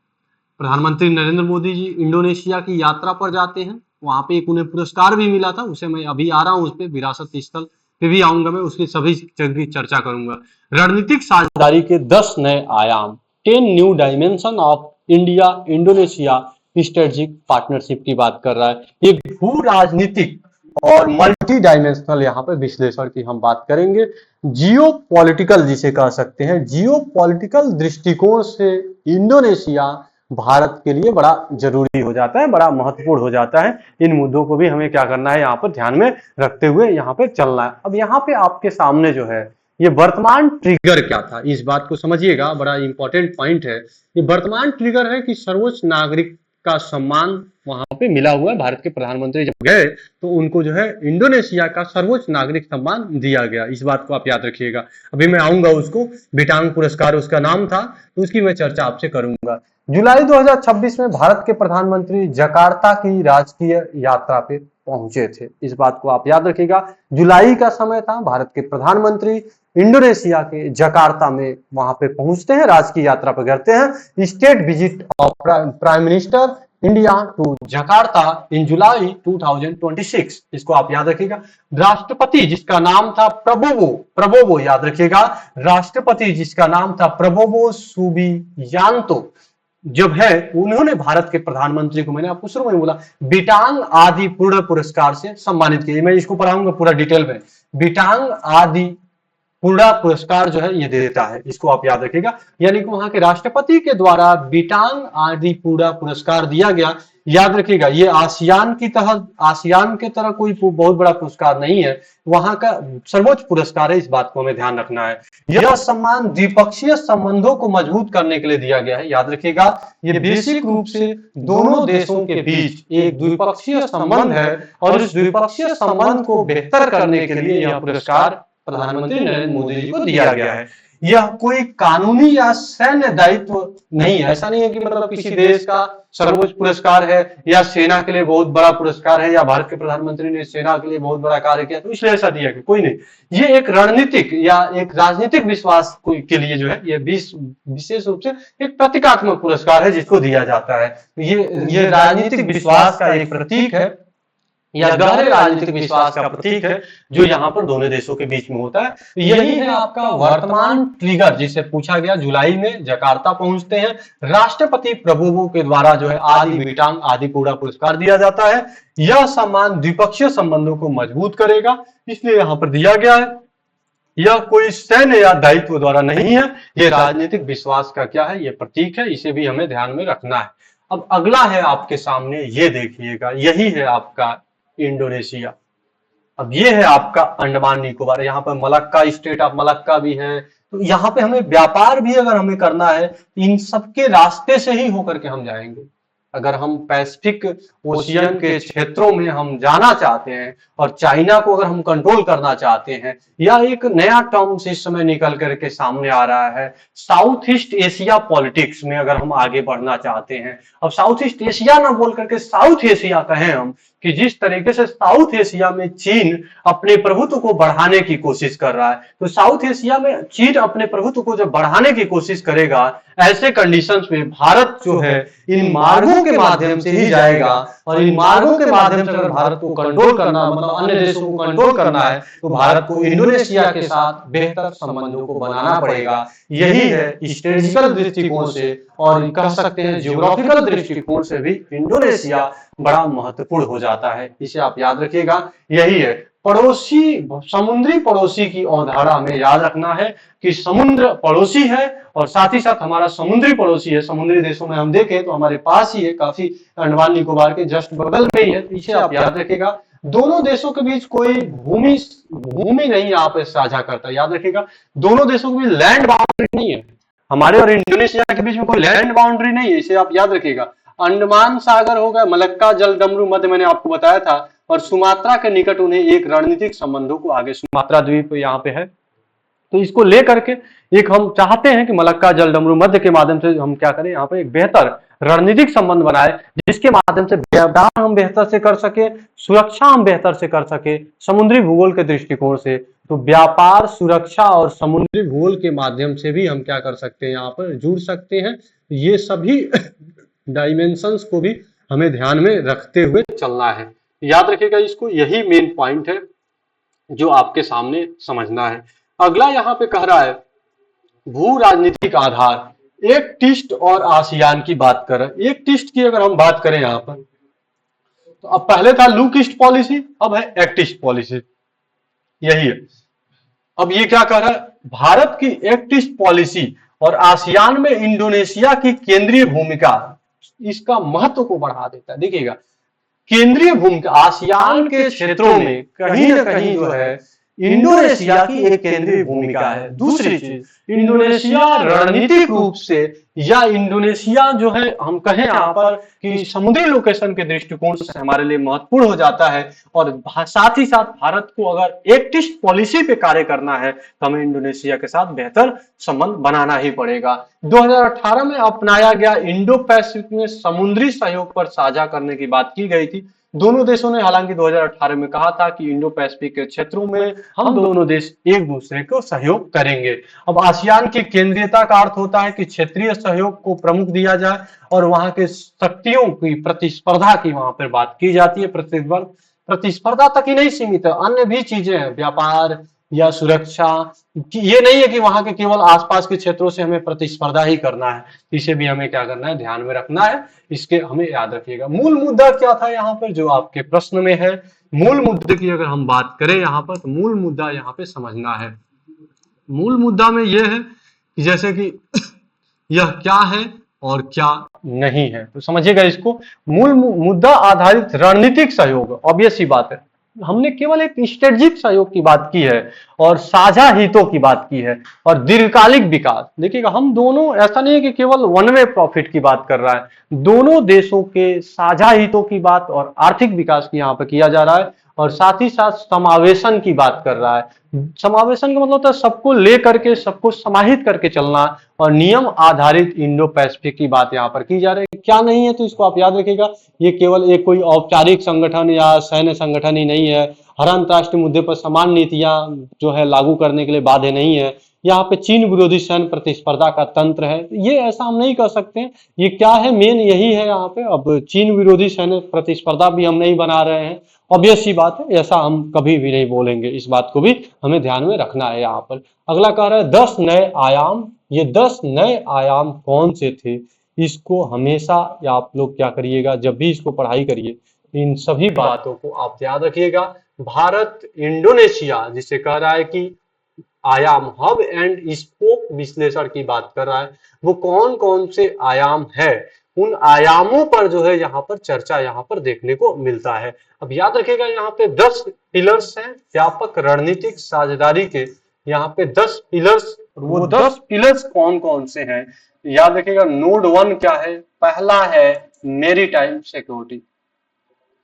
प्रधानमंत्री नरेंद्र मोदी जी इंडोनेशिया की यात्रा पर जाते हैं, वहां पे एक उन्हें पुरस्कार भी मिला था, उसे मैं अभी आ रहा हूं, उस पर विरासत स्थल पे भी आऊंगा, मैं उसकी सभी की चर्चा करूंगा। रणनीतिक साझेदारी के 10 नए आयाम, 10 new dimension of India Indonesia strategic partnership की बात कर रहा है। ये भू राजनीतिक और मल्टी डायमेंशनल यहाँ पे विश्लेषण की हम बात करेंगे। जियो पॉलिटिकल जिसे कह सकते हैं, जियो पॉलिटिकल दृष्टिकोण से इंडोनेशिया भारत के लिए बड़ा जरूरी हो जाता है, बड़ा महत्वपूर्ण हो जाता है। इन मुद्दों को भी हमें क्या करना है, यहाँ पर ध्यान में रखते हुए यहाँ पे चलना है। अब यहाँ पे आपके सामने जो है, ये वर्तमान ट्रिगर क्या था, इस बात को समझिएगा, बड़ा इंपॉर्टेंट पॉइंट है। ये वर्तमान ट्रिगर है कि सर्वोच्च नागरिक का सम्मान वहां पे मिला हुआ है। भारत के प्रधानमंत्री जब गए तो उनको जो है इंडोनेशिया का सर्वोच्च नागरिक सम्मान दिया गया, इस बात को आप याद रखिएगा। अभी मैं आऊंगा उसको, बिटांग पुरस्कार उसका नाम था, तो उसकी मैं चर्चा आपसे करूंगा। जुलाई 2026 में भारत के प्रधानमंत्री जकार्ता की राजकीय यात्रा पे पहुंचे थे, इस बात को आप याद रखिएगा। जुलाई का समय था, भारत के प्रधानमंत्री इंडोनेशिया के जकार्ता में वहां पे पहुंचते हैं, राजकीय यात्रा पर करते हैं। State visit of prime minister India to Jakarta in July 2026, इसको आप याद रखिएगा। राष्ट्रपति जिसका नाम था प्रबोवो याद रखिएगा, राष्ट्रपति जिसका नाम था प्रबोवो सुबियांतो जब है, उन्होंने भारत के प्रधानमंत्री को, मैंने आपको शुरू में बोला, बिटांग आदि पूर्ण पुरस्कार से सम्मानित किया। मैं इसको पढ़ाऊंगा पूरा डिटेल में। बिटांग आदि पूर्ण पुरस्कार जो है ये देता है, इसको आप याद रखिएगा। यानी कि वहां के राष्ट्रपति के द्वारा बिटांग आदि पूर्ण पुरस्कार दिया गया। याद रखिएगा, ये आसियान के तरह कोई बहुत बड़ा पुरस्कार नहीं है, वहां का सर्वोच्च पुरस्कार है, इस बात को हमें ध्यान रखना है। यह सम्मान द्विपक्षीय संबंधों को मजबूत करने के लिए दिया गया है, याद रखिएगा। ये बेसिक रूप से दोनों देशों के बीच एक द्विपक्षीय संबंध है और इस द्विपक्षीय संबंध को बेहतर करने के लिए यह पुरस्कार प्रधानमंत्री नरेंद्र मोदी जी को दिया गया है। यह कोई कानूनी या सैन्य दायित्व नहीं है। ऐसा नहीं है कि मतलब किसी देश का सर्वोच्च पुरस्कार है या सेना के लिए बहुत बड़ा पुरस्कार है या भारत के प्रधानमंत्री ने सेना के लिए बहुत बड़ा कार्य किया तो इसलिए ऐसा दिया कि कोई नहीं। ये एक रणनीतिक या एक राजनीतिक विश्वास के लिए जो है ये विशेष रूप से एक प्रतीकात्मक पुरस्कार है जिसको दिया जाता है। ये राजनीतिक विश्वास का एक प्रतीक है या गहरे राजनीतिक विश्वास का प्रतीक है जो यहाँ पर दोनों देशों के बीच में होता है। यही है आपका वर्तमान ट्रिगर जिसे पूछा गया। जुलाई में जकार्ता पहुंचते हैं, राष्ट्रपति प्रभुवों के द्वारा जो है आदि विटांग आदि पूरा पुरस्कार दिया जाता है। यह सम्मान द्विपक्षीय संबंधों को मजबूत करेगा, इसलिए यहाँ पर दिया गया है। यह कोई सैन्य या दायित्व द्वारा नहीं है, ये राजनीतिक विश्वास का क्या है, ये प्रतीक है, इसे भी हमें ध्यान में रखना है। अब अगला है आपके सामने, ये देखिएगा, यही है आपका इंडोनेशिया। अब ये है आपका अंडमान निकोबार। यहाँ पर मलक्का, स्टेट ऑफ मलक्का भी है। तो यहाँ पे हमें व्यापार भी अगर हमें करना है इन सबके रास्ते से ही होकर के हम जाएंगे। अगर हम पैसिफिक ओशियन के क्षेत्रों में हम जाना चाहते हैं और चाइना को अगर हम कंट्रोल करना चाहते हैं, या एक नया टर्म्स इस समय निकल करके सामने आ रहा है साउथ ईस्ट एशिया पॉलिटिक्स में अगर हम आगे बढ़ना चाहते हैं। अब साउथ ईस्ट एशिया ना बोल करके साउथ एशिया कहें हम, कि जिस तरीके से साउथ एशिया में चीन अपने प्रभुत्व को बढ़ाने की कोशिश कर रहा है, तो साउथ एशिया में चीन अपने प्रभुत्व को जब बढ़ाने की कोशिश करेगा, ऐसे कंडीशंस में भारत जो है इन मार्गों के माध्यम से ही जाएगा। और इन मार्गों के माध्यम से अगर भारत को कंट्रोल करना, मतलब अन्य देशों को कंट्रोल करना है, तो भारत को इंडोनेशिया के साथ बेहतर संबंधों को बनाना पड़ेगा। यही है स्ट्रेटेजिकल दृष्टिकोण से और कह सकते हैं ज्योग्राफिकल दृष्टिकोण से भी इंडोनेशिया बड़ा महत्वपूर्ण हो जाता है। इसे आप याद रखिएगा। यही है पड़ोसी, समुद्री पड़ोसी की अवधारणा में याद रखना है कि समुद्र पड़ोसी है और साथ ही साथ हमारा समुद्री पड़ोसी है। समुद्री देशों में हम देखें तो हमारे पास ही है, काफी अंडमान निकोबार के जस्ट बगल में ही है। इसे आप याद रखिएगा। दोनों देशों के बीच कोई भूमि नहीं आप साझा करता, याद रखिएगा। दोनों देशों के बीच लैंड बाउंड्री नहीं है, हमारे और इंडोनेशिया के बीच में कोई लैंड बाउंड्री नहीं है, इसे आप याद रखिएगा। अंडमान सागर होगा, मलक्का जलडमरू मध्य मैंने आपको बताया था, और सुमात्रा के निकट उन्हें एक रणनीतिक संबंधों को आगे, सुमात्रा द्वीप यहाँ पे है, तो इसको लेकर के एक हम चाहते हैं कि मलक्का जलडमरू मध्य के माध्यम से हम क्या करें, यहाँ पे एक बेहतर रणनीतिक संबंध बनाए जिसके माध्यम से व्यापार हम बेहतर से कर सके, सुरक्षा हम बेहतर से कर सके समुद्री भूगोल के दृष्टिकोण से। तो व्यापार, सुरक्षा और समुद्री भूगोल के माध्यम से भी हम क्या कर सकते हैं, यहाँ पर जुड़ सकते हैं। ये सभी डायमेंशंस को भी हमें ध्यान में रखते हुए चलना है, याद रखिएगा इसको। यही मेन पॉइंट है जो आपके सामने समझना है। अगला यहाँ पे कह रहा है भू राजनीतिक आधार, एक्ट ईस्ट और आसियान की बात कर रहे हैं। एक्ट ईस्ट की अगर हम बात करें यहाँ पर, तो अब पहले था लुक ईस्ट पॉलिसी, अब है एक्ट ईस्ट पॉलिसी, यही है। अब ये क्या कह रहा है, भारत की एक्ट ईस्ट पॉलिसी और आसियान में इंडोनेशिया की केंद्रीय भूमिका इसका महत्व को बढ़ा देता है। देखिएगा, केंद्रीय भूमिका आसियान के क्षेत्रों में कहीं ना कहीं जो है इंडोनेशिया की एक केंद्रीय भूमिका है। दूसरी चीज, इंडोनेशिया रणनीतिक रूप से या इंडोनेशिया जो है हम कहें यहाँ पर कि समुद्री लोकेशन के दृष्टिकोण से हमारे लिए महत्वपूर्ण हो जाता है। और साथ ही साथ भारत को अगर एक्ट ईस्ट पॉलिसी पे कार्य करना है तो हमें इंडोनेशिया के साथ बेहतर संबंध बनाना ही पड़ेगा। 2018 में अपनाया गया इंडो पैसिफिक में समुद्री सहयोग पर साझा करने की बात की गई थी। दोनों देशों ने हालांकि 2018 में कहा था कि इंडो पैसिफिक के क्षेत्रों में हम दोनों देश एक दूसरे को सहयोग करेंगे। अब आसियान की केंद्रीयता का अर्थ होता है कि क्षेत्रीय सहयोग को प्रमुख दिया जाए और वहां के शक्तियों की प्रतिस्पर्धा की वहां पर बात की जाती है। प्रतिस्पर्धा तक ही नहीं सीमित है, अन्य भी चीजें हैं, व्यापार या सुरक्षा। ये नहीं है कि वहां के केवल आसपास के क्षेत्रों से हमें प्रतिस्पर्धा ही करना है, इसे भी हमें क्या करना है, ध्यान में रखना है। इसके हमें याद रखिएगा। मूल मुद्दा क्या था यहाँ पर जो आपके प्रश्न में है, मूल मुद्दे की अगर हम बात करें यहाँ पर, तो मूल मुद्दा यहाँ पे समझना है। मूल मुद्दा में यह है कि जैसे कि यह क्या है और क्या नहीं है, तो समझिएगा इसको। मूल मुद्दा आधारित रणनीतिक सहयोग, ऑब्वियस ही बात है, हमने केवल एक स्ट्रेटेजिक सहयोग की बात की है और साझा हितों की बात की है और दीर्घकालिक विकास। देखिएगा, हम दोनों, ऐसा नहीं है कि केवल वन वे प्रॉफिट की बात कर रहा है, दोनों देशों के साझा हितों की बात और आर्थिक विकास की यहाँ पर किया जा रहा है। और साथ ही साथ समावेशन की बात कर रहा है। समावेशन का मतलब होता है सबको लेकर के, सबको समाहित करके चलना, और नियम आधारित इंडो पैसिफिक की बात यहाँ पर की जा रही है। क्या नहीं है तो इसको आप याद रखिएगा, ये केवल एक कोई औपचारिक संगठन या सैन्य संगठन ही नहीं है। हर अंतर्राष्ट्रीय मुद्दे पर समान नीतियां जो है लागू करने के लिए बाध्य नहीं है। यहाँ पे चीन विरोधी सैन्य प्रतिस्पर्धा का तंत्र है, ये ऐसा हम नहीं कर सकते। ये क्या है, मेन यही है यहाँ पे। अब चीन विरोधी सैन्य प्रतिस्पर्धा भी हम नहीं बना रहे हैं, ऑब्वियस सी बात है, ऐसा हम कभी भी नहीं बोलेंगे। इस बात को भी हमें ध्यान में रखना है यहाँ पर। अगला कह रहा है 10 नए आयाम। ये 10 नए आयाम कौन से थे, इसको हमेशा आप लोग क्या करिएगा, जब भी इसको पढ़ाई करिए, इन सभी बातों को आप याद रखिएगा। भारत इंडोनेशिया जिसे कह रहा है कि आयाम, हब एंड स्पोक विश्लेषण की बात कर रहा है, वो कौन कौन से आयाम है, उन आयामों पर जो है यहाँ पर चर्चा यहाँ पर देखने को मिलता है। अब याद रखिएगा यहाँ पे 10 पिलर्स हैं व्यापक रणनीतिक साझेदारी के। यहाँ पे 10 पिलर्स, वो 10 पिलर्स कौन कौन से हैं याद रखिएगा। नोड 1 क्या है, पहला है मेरीटाइम सिक्योरिटी,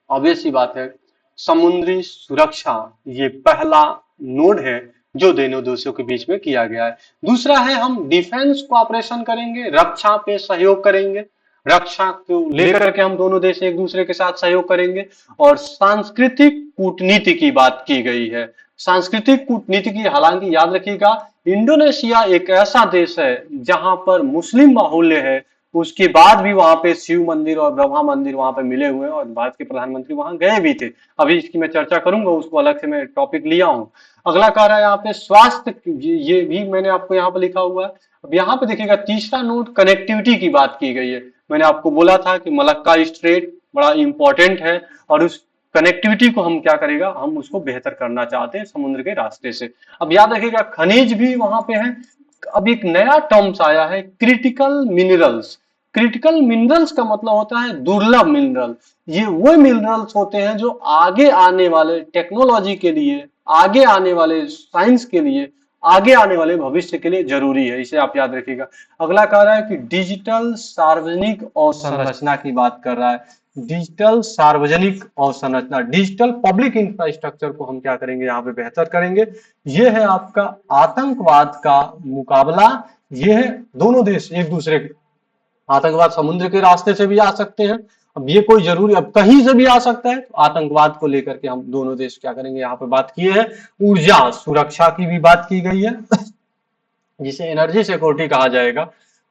ऑब्वियस सी बात है, समुद्री सुरक्षा, ये पहला नोड है जो दोनों देशों के बीच में किया गया है। दूसरा है हम डिफेंस कोऑपरेशन करेंगे, रक्षा पे सहयोग करेंगे, रक्षा को लेकर के हम दोनों देश एक दूसरे के साथ सहयोग करेंगे। और सांस्कृतिक कूटनीति की बात की गई है। सांस्कृतिक कूटनीति की, हालांकि याद रखिएगा इंडोनेशिया एक ऐसा देश है जहां पर मुस्लिम बाहुल्य है, उसके बाद भी वहां पे शिव मंदिर और ब्रह्मा मंदिर वहां पे मिले हुए हैं, और भारत के प्रधानमंत्री वहां गए भी थे। अभी इसकी मैं चर्चा करूंगा, उसको अलग से मैं टॉपिक लिया हूं। अगला कह रहा है यहाँ पे स्वास्थ्य, ये भी मैंने आपको यहाँ पे लिखा हुआ है। अब यहाँ पे देखिएगा तीसरा नोट कनेक्टिविटी की बात की गई है। मैंने आपको बोला था कि मलक्का स्ट्रेट बड़ा इंपॉर्टेंट है, और उस कनेक्टिविटी को हम क्या करेगा, हम उसको बेहतर करना चाहते हैं समुद्र के रास्ते से। अब याद रखिएगा खनिज भी वहां पे है। अब एक नया टर्म्स आया है, क्रिटिकल मिनरल्स। क्रिटिकल मिनरल्स का मतलब होता है दुर्लभ मिनरल। ये वो मिनरल्स होते हैं जो आगे आने वाले टेक्नोलॉजी के लिए, आगे आने वाले साइंस के लिए, आगे आने वाले भविष्य के लिए जरूरी है, इसे आप याद रखिएगा। अगला कह रहा है कि डिजिटल सार्वजनिक अवसंरचना की बात कर रहा है। डिजिटल सार्वजनिक अवसंरचना, डिजिटल पब्लिक इंफ्रास्ट्रक्चर को हम क्या करेंगे, यहाँ पे बेहतर करेंगे। ये है आपका आतंकवाद का मुकाबला। ये है दोनों देश एक दूसरे के, आतंकवाद समुद्र के रास्ते से भी आ सकते हैं, अब ये कोई जरूरी, अब कहीं से भी आ सकता है, तो आतंकवाद को लेकर के हम दोनों देश क्या करेंगे, यहाँ पे बात किए हैं। ऊर्जा सुरक्षा की भी बात की गई है जिसे एनर्जी सिक्योरिटी कहा जाएगा,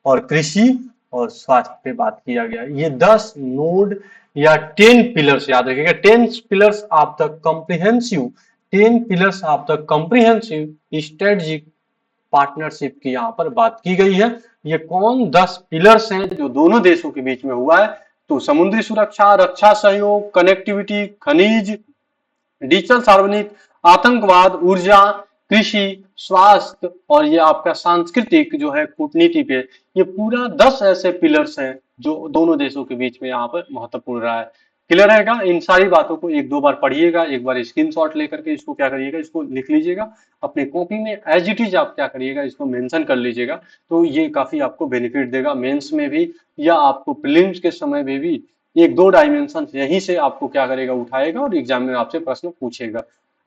और कृषि और स्वास्थ्य पे बात किया गया। ये 10 नोड या 10 पिलर्स याद रखिएगा, 10 pillars of the comprehensive, 10 pillars of the comprehensive strategic partnership की यहाँ पर बात की गई है। ये कौन 10 पिलर्स हैं जो दोनों देशों के बीच में हुआ है, तो समुद्री सुरक्षा, रक्षा सहयोग, कनेक्टिविटी, खनिज, डिजिटल सार्वजनिक, आतंकवाद, ऊर्जा, कृषि, स्वास्थ्य, और ये आपका सांस्कृतिक जो है कूटनीति पे, ये पूरा 10 ऐसे पिलर्स हैं जो दोनों देशों के बीच में यहाँ पर महत्वपूर्ण रहा है। क्लियर रहेगा, इन सारी बातों को एक दो बार पढ़िएगा, एक बार स्क्रीनशॉट लेकर के इसको क्या करिएगा, इसको लिख लीजिएगा अपने कॉपी में, एज इट इज आप क्या करिएगा, इसको मेंशन कर लीजिएगा, तो ये काफी आपको बेनिफिट देगा मेंस में भी, या आपको प्रीलिम्स के समय में भी। एक दो डायमेंशन यहीं से आपको क्या करेगा, उठाएगा, और एग्जाम में आपसे प्रश्न पूछेगा।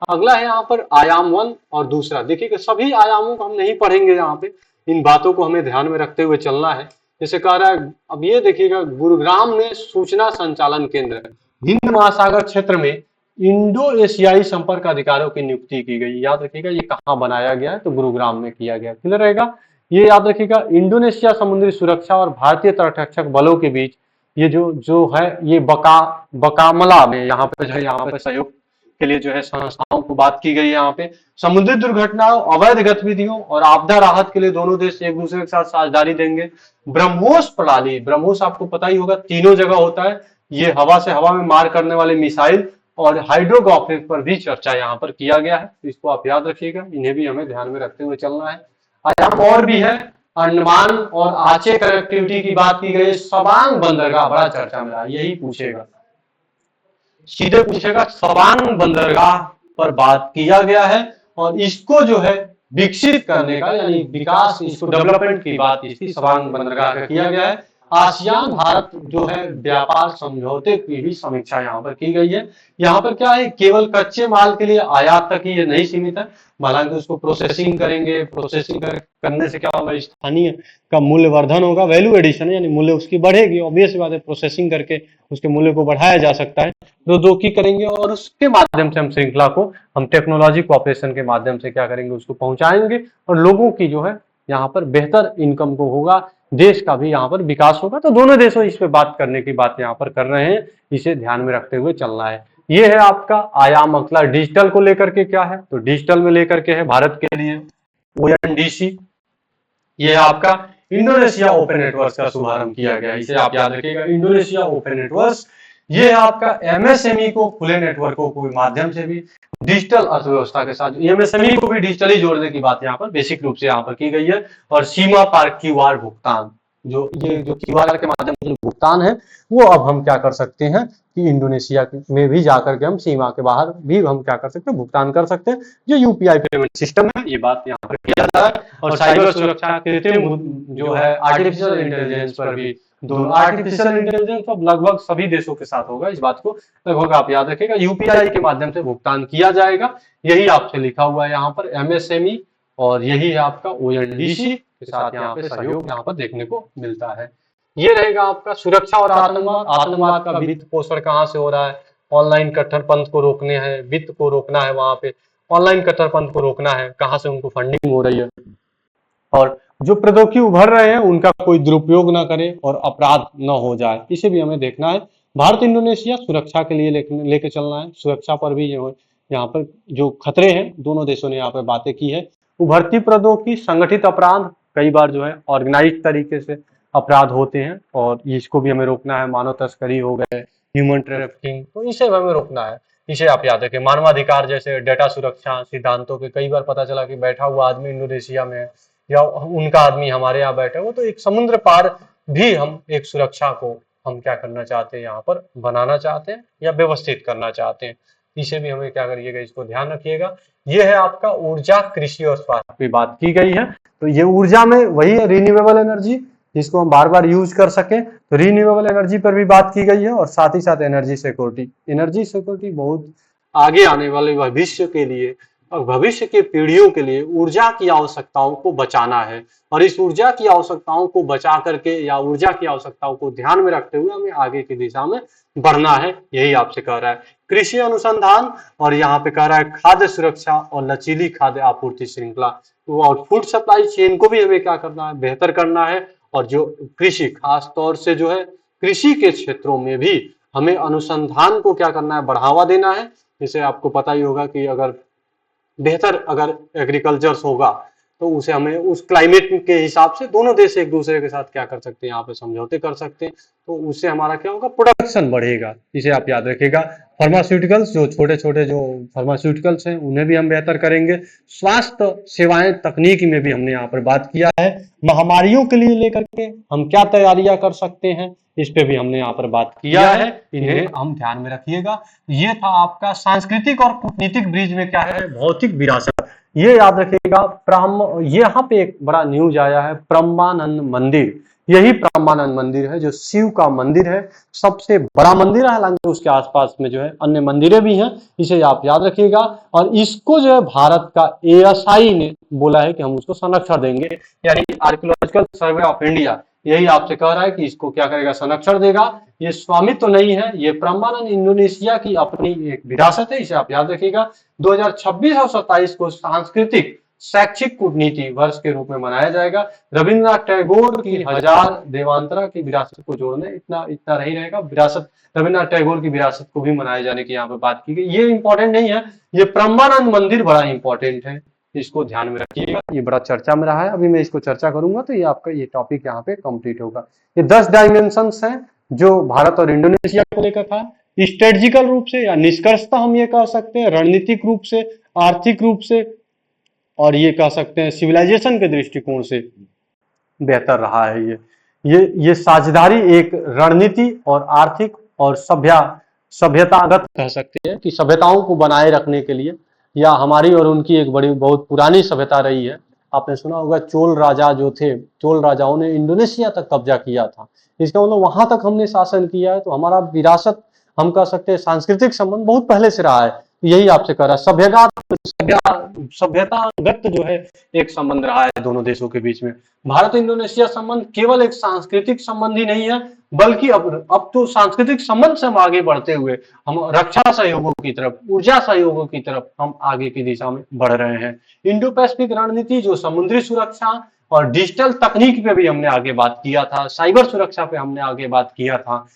अगला है यहाँ पर आयाम 1 और दूसरा। देखिए सभी आयामों को हम नहीं पढ़ेंगे, यहाँ पे इन बातों को हमें ध्यान में रखते हुए चलना है। जैसे कह रहा है, अब ये देखिएगा गुरुग्राम में सूचना संचालन केंद्र है। हिंद महासागर क्षेत्र में इंडो एशियाई संपर्क अधिकारियों की नियुक्ति की गई। याद रखिएगा ये कहाँ बनाया गया है, तो गुरुग्राम में किया गया। क्लियर रहेगा, ये याद रखिएगा। इंडोनेशिया समुद्री सुरक्षा और भारतीय तटरक्षक बलों के बीच ये जो है, ये बकामला में यहाँ पे सहयोग के लिए जो है संस्थाओं को बात की गई है। यहाँ पे समुद्री दुर्घटनाओं, अवैध गतिविधियों और आपदा राहत के लिए दोनों देश एक दूसरे के साथ साझेदारी देंगे। ब्रह्मोस प्रणाली, ब्रह्मोस आपको पता ही होगा तीनों जगह होता है, ये हवा से हवा में मार करने वाले मिसाइल और हाइड्रोग्राफिक पर भी चर्चा यहाँ पर किया गया है, तो इसको आप याद रखिएगा, इन्हें भी हमें ध्यान में रखते हुए चलना है। आयाम और भी है, अंडमान और आचे कनेक्टिविटी की बात की गई। सवांग बंदरगाह बड़ा चर्चा में रहा, यही पूछेगा, सीधे पूछेगा, सवांग बंदरगाह पर बात किया गया है, और इसको जो है विकसित करने का, यानी विकास, इसको डेवलपमेंट की बात इसकी सवांग बंदरगाह का किया गया है। आसियान भारत जो है व्यापार समझौते की भी समीक्षा यहाँ पर की गई है। यहाँ पर क्या है, केवल कच्चे माल के लिए आयात तक ही ये नहीं सीमित है, हालांकि उसको प्रोसेसिंग करेंगे, करने से क्या होगा, स्थानीय का मूल्य वर्धन होगा, वैल्यू एडिशन यानी मूल्य उसकी बढ़ेगी, ऑब्वियस बात है, प्रोसेसिंग करके उसके मूल्य को बढ़ाया जा सकता है, प्रौद्योगिकी करेंगे और उसके माध्यम से हम श्रृंखला को, हम टेक्नोलॉजी कॉपरेशन के माध्यम से क्या करेंगे, उसको पहुंचाएंगे और लोगों की जो है यहाँ पर बेहतर इनकम को होगा, देश का भी यहाँ पर विकास होगा। तो दोनों देशों इस पे बात करने की बात यहाँ पर कर रहे हैं, इसे ध्यान में रखते हुए चलना है। ये है आपका आयाम अगला डिजिटल को लेकर के क्या है, तो डिजिटल में लेकर के है भारत के लिए ONDC। ये आपका इंडोनेशिया ओपन नेटवर्क का शुभारंभ किया गया, इसे आप याद रखिएगा, इंडोनेशिया ओपन नेटवर्क। ये आपका MSME को खुले नेटवर्कों के माध्यम से भी डिजिटल अर्थव्यवस्था के साथ MSME को भी डिजिटली जोड़ने की बात यहाँ पर बेसिक रूप से यहाँ पर की गई है। और सीमा पार QR भुगतान, जो QR के माध्यम से भुगतान है, वो अब हम क्या कर सकते हैं कि इंडोनेशिया में भी जाकर के हम सीमा के बाहर भी हम क्या कर सकते हैं, भुगतान कर सकते हैं, जो UPI पेमेंट सिस्टम है, ये बात यहाँ पर किया जा रहा है। और साइबर सुरक्षा, कृत्रिम जो है आर्टिफिशियल इंटेलिजेंस पर भी, दोनों आर्टिफिशियल इंटेलिजेंस अब लगभग सभी देशों के साथ होगा, इस बात को लगभग आप याद रखिएगा, UPI के माध्यम से भुगतान किया जाएगा, यही आपसे लिखा हुआ है यहाँ पर MSME, और यही है आपका ONDC के साथ यहाँ पे सहयोग यहाँ पर देखने को मिलता है। ये रहेगा आपका सुरक्षा और आतंकवाद। आतंकवाद का वित्त पोषण कहाँ से हो रहा है, ऑनलाइन कट्टरपंथ को रोकने हैं, वित्त को रोकना है, वहां पे ऑनलाइन कट्टरपंथ को रोकना है, कहाँ से उनको फंडिंग हो रही है, और जो प्रौद्योगिकी उभर रहे हैं उनका कोई दुरुपयोग ना करे और अपराध न हो जाए, इसे भी हमें देखना है। भारत इंडोनेशिया सुरक्षा के लिए लेके चलना है, सुरक्षा पर भी यहाँ पर जो खतरे हैं, दोनों देशों ने यहाँ पर बातें की है। उभरती प्रौद्योगिकी, संगठित अपराध, कई बार जो है ऑर्गेनाइज तरीके से अपराध होते हैं और इसको भी हमें रोकना है, मानव तस्करी हो गए, ह्यूमन ट्रैफिकिंग, तो इसे हमें रोकना है, इसे आप याद रखें। मानवाधिकार जैसे डेटा सुरक्षा सिद्धांतों के, कई बार पता चला कि बैठा हुआ आदमी इंडोनेशिया में है या उनका आदमी हमारे यहाँ बैठा हो, तो एक समुद्र पार भी हम एक सुरक्षा को हम क्या करना चाहते हैं, यहाँ पर बनाना चाहते हैं या व्यवस्थित करना चाहते हैं, इसे भी हमें क्या करिएगा, इसको ध्यान रखिएगा। ये है आपका ऊर्जा, कृषि और स्वास्थ्य की बात की गई है। तो ये ऊर्जा में वही है रिन्यूएबल एनर्जी, जिसको हम बार बार यूज कर सके, तो रिन्यूएबल एनर्जी पर भी बात की गई है। और साथ ही साथ एनर्जी सिक्योरिटी बहुत आगे आने वाले भविष्य के लिए और भविष्य के पीढ़ियों के लिए ऊर्जा की आवश्यकताओं को बचाना है, और इस ऊर्जा की आवश्यकताओं को बचा करके या ऊर्जा की आवश्यकताओं को ध्यान में रखते हुए हमें आगे की दिशा में बढ़ना है, यही आपसे कह रहा है। कृषि अनुसंधान, और यहाँ पे कह रहा है खाद्य सुरक्षा और लचीली खाद्य आपूर्ति श्रृंखला, तो और फूड सप्लाई चेन को भी हमें क्या करना है, बेहतर करना है। और जो कृषि, खास तौर से जो है कृषि के क्षेत्रों में भी हमें अनुसंधान को क्या करना है, बढ़ावा देना है। जैसे आपको पता ही होगा कि अगर बेहतर अगर एग्रीकल्चर होगा तो उसे हमें उस क्लाइमेट के हिसाब से दोनों देश एक दूसरे के साथ क्या कर सकते हैं, यहाँ पे समझौते कर सकते हैं, तो उससे हमारा क्या होगा, प्रोडक्शन बढ़ेगा, इसे आप याद रखिएगा। फार्मास्यूटिकल्स, जो छोटे छोटे जो फार्मास्यूटिकल्स हैं उन्हें भी हम बेहतर करेंगे। स्वास्थ्य सेवाएं, तकनीकी में भी हमने यहाँ पर बात किया है। महामारियों के लिए लेकर के हम क्या तैयारियां कर सकते हैं, इस पे भी हमने यहाँ पर बात किया है, इन्हें हम ध्यान में रखिएगा। ये था आपका सांस्कृतिक और कूटनीतिक ब्रिज में क्या है, भौतिक विरासत, ये याद रखिएगा। यहाँ पे एक बड़ा न्यूज आया है, ब्रह्मानंद मंदिर, यही ब्रह्मानंद मंदिर है जो शिव का मंदिर है, सबसे बड़ा मंदिर है, हालांकि उसके आसपास में जो है अन्य मंदिरें भी हैं, इसे आप याद रखिएगा। और इसको जो है भारत का ASI ने बोला है कि हम उसको संरक्षण देंगे, यानी आर्कियोलॉजिकल सर्वे ऑफ इंडिया यही आपसे कह रहा है कि इसको क्या करेगा, संरक्षण देगा। ये स्वामित्व तो नहीं है, ये ब्रह्मानंद इंडोनेशिया की अपनी एक विरासत है, इसे आप याद रखिएगा। 2026 और 27 को सांस्कृतिक शैक्षिक कूटनीति वर्ष के रूप में मनाया जाएगा। रविन्द्रनाथ टैगोर की 1000 देवांतरा की विरासत को जोड़ने इतना नहीं रहेगा, विरासत रविन्द्रनाथ टैगोर की विरासत को भी मनाए जाने की यहाँ पे बात की गई। ये इंपॉर्टेंट नहीं है, ये ब्रह्मानंद मंदिर बड़ा इंपॉर्टेंट है, इसको ध्यान में रखिएगा, ये बड़ा चर्चा में रहा है। अभी मैं इसको चर्चा करूंगा तो ये आपका ये टॉपिक यहाँ पे कंप्लीट होगा। ये 10 डायमेंशंस हैं जो भारत और इंडोनेशिया को लेकर था। स्ट्रेटेजिकल रूप से या निष्कर्षता हम ये कह सकते हैं, रणनीतिक रूप से, आर्थिक रूप से, और ये कह सकते हैं सिविलाइजेशन के दृष्टिकोण से बेहतर रहा है। ये साझेदारी एक रणनीति और आर्थिक और सभ्यतागत कह सकते हैं कि सभ्यताओं को बनाए रखने के लिए, या हमारी और उनकी एक बड़ी बहुत पुरानी सभ्यता रही है, आपने सुना होगा चोल राजा जो थे, चोल राजाओं ने इंडोनेशिया तक कब्जा किया था। इसका मतलब वहां तक हमने शासन किया है, तो हमारा विरासत, हम कह सकते हैं सांस्कृतिक संबंध बहुत पहले से रहा है। यही आपसे कह रहा है, सभ्यतागत जो है एक संबंध रहा है दोनों देशों के बीच में। भारत इंडोनेशिया संबंध केवल एक सांस्कृतिक संबंध ही नहीं है, बल्कि अब तो सांस्कृतिक संबंध से हम आगे बढ़ते हुए हम रक्षा सहयोगों की तरफ, ऊर्जा सहयोगों की तरफ हम आगे की दिशा में बढ़ रहे हैं। इंडो पैसिफिक रणनीति जो समुद्री सुरक्षा और डिजिटल तकनीक पे भी हमने आगे बात किया था, साइबर सुरक्षा पे हमने आगे बात किया था।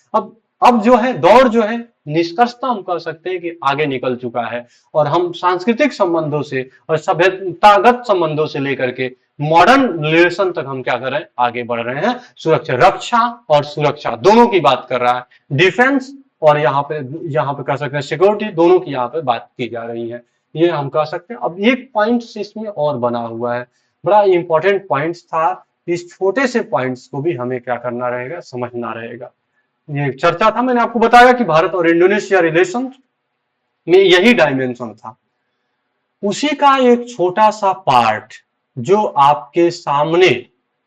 अब जो है दौर जो है निष्कर्षता हम कह सकते हैं कि आगे निकल चुका है, और हम सांस्कृतिक संबंधों से और सभ्यतागत संबंधों से लेकर के मॉडर्न रिलेशन तक हम क्या कर रहे हैं, आगे बढ़ रहे हैं। सुरक्षा, रक्षा और सुरक्षा दोनों की बात कर रहा है, डिफेंस और यहाँ पे कह सकते हैं सिक्योरिटी, दोनों की यहाँ पे बात की जा रही है, ये हम कह सकते हैं। अब एक पॉइंट इसमें और बना हुआ है, बड़ा इंपॉर्टेंट पॉइंट था। इस छोटे से पॉइंट्स को भी हमें क्या करना रहेगा, समझना रहेगा। ये चर्चा था, मैंने आपको बताया कि भारत और इंडोनेशिया रिलेशन में यही डायमेंशन था। उसी का एक छोटा सा पार्ट जो आपके सामने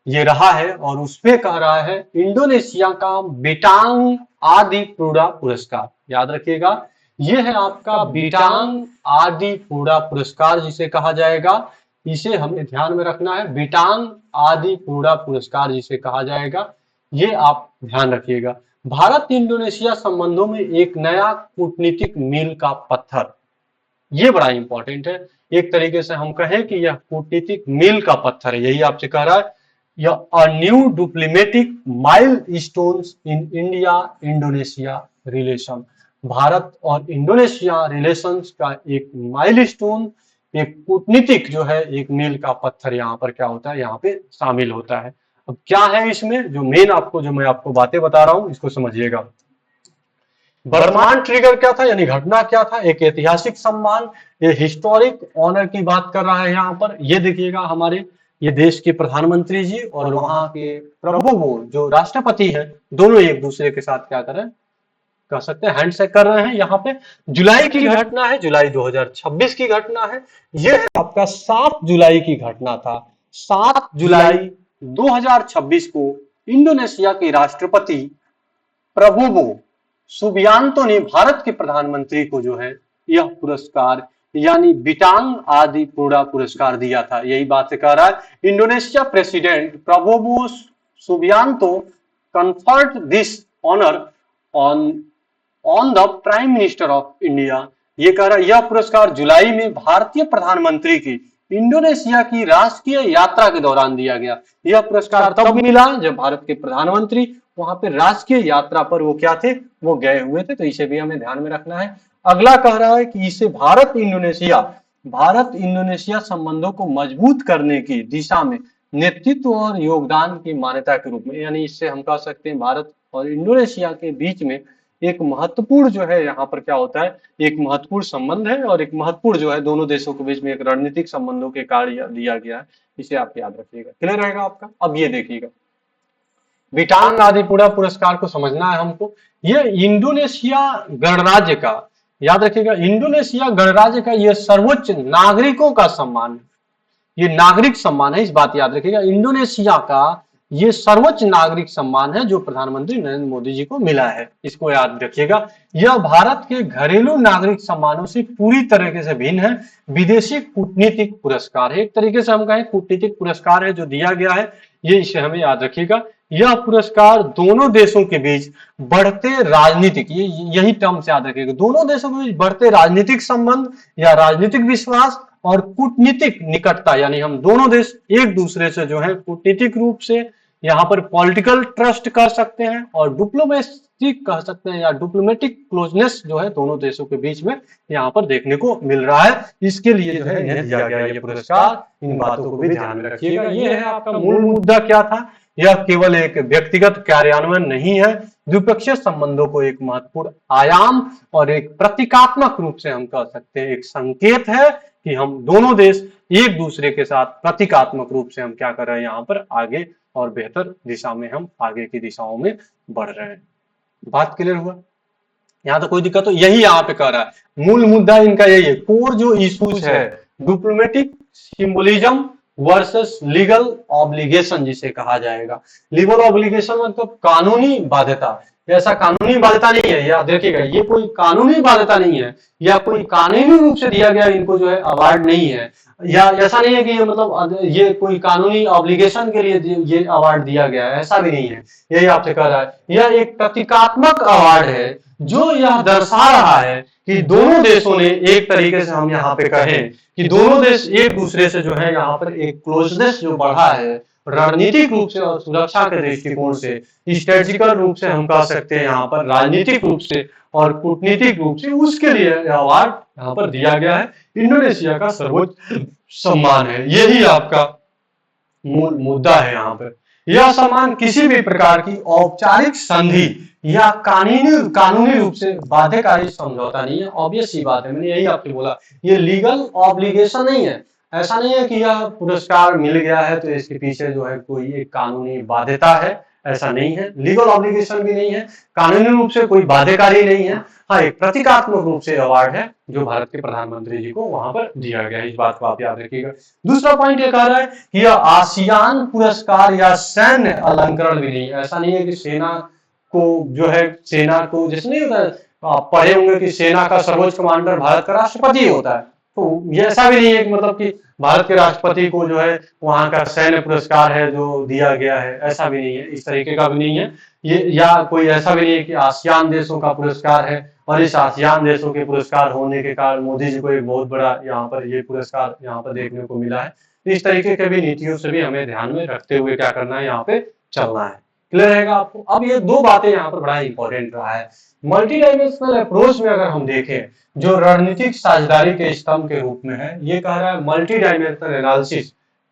ये रहा है, और उसपे कह रहा है इंडोनेशिया का बिटांग आदि पूरा पुरस्कार। याद रखिएगा, ये है आपका बिटांग आदि पूरा पुरस्कार जिसे कहा जाएगा, इसे हमें ध्यान में रखना है। बिटांग आदि पूरा पुरस्कार जिसे कहा जाएगा, ये आप ध्यान रखिएगा। भारत इंडोनेशिया संबंधों में एक नया कूटनीतिक मील का पत्थर, ये बड़ा इंपॉर्टेंट है। एक तरीके से हम कहें कि यह कूटनीतिक मील का पत्थर है, यही आपसे कह रहा है। यह a new diplomatic mile stones in India Indonesia relation, Bharat और इंडोनेशिया रिलेशंस का एक माइलस्टोन, एक कूटनीतिक जो है एक मील का पत्थर यहाँ पर क्या होता है, यहाँ पे शामिल होता है। अब क्या है इसमें जो मेन आपको, जो मैं आपको बातें बता रहा हूं, इसको समझिएगा। बर्मान ट्रिगर क्या था, यानी घटना क्या था, एक ऐतिहासिक सम्मान, ये हिस्टोरिक ऑनर की बात कर रहा है यहाँ पर। ये देखिएगा, हमारे ये देश के प्रधानमंत्री जी और वहां के प्रभु जो राष्ट्रपति है, दोनों एक दूसरे के साथ क्या कर रहे हैं, कह सकते हैं हैंडशेक कर रहे हैं। यहाँ पे जुलाई की घटना है, जुलाई 2026 की घटना है। ये है आपका 7 जुलाई की घटना था। 7 जुलाई 2026 को इंडोनेशिया के राष्ट्रपति प्रबोवो सुबियांतो ने भारत के प्रधानमंत्री को जो है यह पुरस्कार यानी बिटांग आदि पूरा पुरस्कार दिया था। यही बात कह रहा है, Indonesia president Prabowo Subianto conferred this honour on the prime minister of India. ये कह रहा है, यह पुरस्कार जुलाई में भारतीय प्रधानमंत्री की इंडोनेशिया की राष्ट्रीय यात्रा के दौरान दिया गया। यह पुरस्कार तब मिला जब भारत के प्रधानमंत्री वहां पे राष्ट्रीय यात्रा पर वो क्या थे, वो गए हुए थे। तो इसे भी हमें ध्यान में रखना है। अगला कह रहा है कि इसे भारत इंडोनेशिया संबंधों को मजबूत करने की दिशा में नेतृत्व और योगदान की मान्यता के रूप में, यानी इससे हम कह सकते हैं भारत और इंडोनेशिया के बीच में एक महत्वपूर्ण जो है यहाँ पर क्या होता है, एक महत्वपूर्ण संबंध है, और एक महत्वपूर्ण जो है दोनों देशों के बीच में एक रणनीतिक संबंधों के कार्य दिया गया है। इसे आप याद रखिएगा, क्लियर रहेगा आपका। अब ये देखिएगा, बिटांग आदि पूरा पुरस्कार को समझना है हमको। ये इंडोनेशिया गणराज्य का, याद रखिएगा, इंडोनेशिया गणराज्य का यह सर्वोच्च नागरिकों का सम्मान है। ये नागरिक सम्मान है, इस बात याद रखिएगा। इंडोनेशिया का ये सर्वोच्च नागरिक सम्मान है जो प्रधानमंत्री नरेंद्र मोदी जी को मिला है, इसको याद रखिएगा। यह भारत के घरेलू नागरिक सम्मानों से पूरी तरीके से भिन्न है। विदेशी कूटनीतिक पुरस्कार है, एक तरीके से हम कहें कूटनीतिक पुरस्कार है जो दिया गया है, ये इसे हमें याद रखिएगा। यह पुरस्कार दोनों देशों के बीच बढ़ते राजनीतिक, यही टर्म से याद रखिएगा, दोनों देशों के बीच बढ़ते राजनीतिक संबंध या राजनीतिक विश्वास और कूटनीतिक निकटता, यानी हम दोनों देश एक दूसरे से जो है कूटनीतिक रूप से यहाँ पर पॉलिटिकल ट्रस्ट कर सकते हैं, और डिप्लोमेसी कह सकते हैं या डिप्लोमेटिक क्लोजनेस जो है दोनों देशों के बीच में यहाँ पर देखने को मिल रहा है। इसके लिए जो है इन्हें दिया गया ये पुरस्कार। इन बातों को भी ध्यान में रखिएगा। ये है आपका मूल मुद्दा क्या था, यह केवल एक व्यक्तिगत कार्यान्वयन नहीं है, द्विपक्षीय संबंधों को एक महत्वपूर्ण आयाम और एक प्रतीकात्मक रूप से हम कह सकते हैं एक संकेत है कि हम दोनों देश एक दूसरे के साथ प्रतीकात्मक रूप से हम क्या कर रहे हैं, यहाँ पर आगे और बेहतर दिशा में हम आगे की दिशाओं में बढ़ रहे हैं। बात क्लियर हुआ? यहाँ तो कोई दिक्कत हो, यही यहाँ पे कह रहा है मूल मुद्दा इनका यही है। कोर जो इश्यूज है, diplomatic symbolism versus legal obligation जिसे कहा जाएगा। लीगल ऑब्लिगेशन मतलब कानूनी बाध्यता। ऐसा कानूनी बाध्यता नहीं है, या देखिएगा ये कोई कानूनी बाध्यता नहीं है, या कोई कानूनी रूप से दिया गया इनको जो है अवार्ड नहीं है, या ऐसा नहीं है कि ये मतलब ये कोई कानूनी ऑब्लिगेशन के लिए ये अवार्ड दिया गया है, ऐसा भी नहीं है। यही आपसे कह रहा है, यह एक प्रतीकात्मक अवार्ड है जो यह दर्शा रहा है कि दोनों देशों ने, एक तरीके से हम यहाँ पे कहें कि दोनों देश एक दूसरे से जो है यहाँ पर एक क्लोजनेस जो बढ़ा है रणनीतिक रूप से और सुरक्षा के दृष्टिकोण से, स्ट्रेटेजिकल रूप से हम कह सकते हैं यहाँ पर, राजनीतिक रूप से और कूटनीतिक रूप से, उसके लिए अवार्ड यहाँ पर दिया गया है। इंडोनेशिया का सर्वोच्च सम्मान है, यही आपका मूल मुद्दा है यहाँ पर। यह सम्मान किसी भी प्रकार की औपचारिक संधि या कानूनी रूप से बाध्यकारी समझौता नहीं है। ऑब्वियस सी बात है, मैंने यही आपको बोला, ये लीगल ऑब्लिगेशन नहीं है। ऐसा नहीं है कि यह पुरस्कार मिल गया है तो इसके पीछे जो है कोई एक कानूनी बाध्यता है, ऐसा नहीं है। लीगल ऑब्लिगेशन भी नहीं है, कानूनी रूप से कोई बाध्यकारी नहीं है। हाँ, एक प्रतीकात्मक रूप से अवार्ड है जो भारत के प्रधानमंत्री जी को वहां पर दिया गया है, इस बात को आप याद रखिएगा। दूसरा पॉइंट ये कह रहा है कि यह आसियान पुरस्कार या सैन्य अलंकरण भी नहीं है। ऐसा नहीं है कि सेना को जो है, सेना को जैसे नहीं होता है, आप पढ़े होंगे कि सेना का सर्वोच्च कमांडर भारत का राष्ट्रपति होता है, तो ये ऐसा भी नहीं है कि मतलब कि भारत के राष्ट्रपति को जो है वहां का सैन्य पुरस्कार है जो दिया गया है, ऐसा भी नहीं है, इस तरीके का भी नहीं है ये। या कोई ऐसा भी नहीं है कि आसियान देशों का पुरस्कार है और इस आसियान देशों के पुरस्कार होने के कारण मोदी जी को एक बहुत बड़ा यहाँ पर ये पुरस्कार यहाँ पर देखने को मिला है। इस तरीके के भी नीतियों से भी हमें ध्यान में रखते हुए क्या करना है, यहाँ पे चलना है। क्लियर रहेगा आपको? अब ये दो बातें यहाँ पर बड़ा इंपॉर्टेंट रहा है। मल्टी डायमेंशनल अप्रोच में अगर हम देखें, जो रणनीतिक साझेदारी के स्तंभ के रूप में है, ये कह रहा है multi dimensional analysis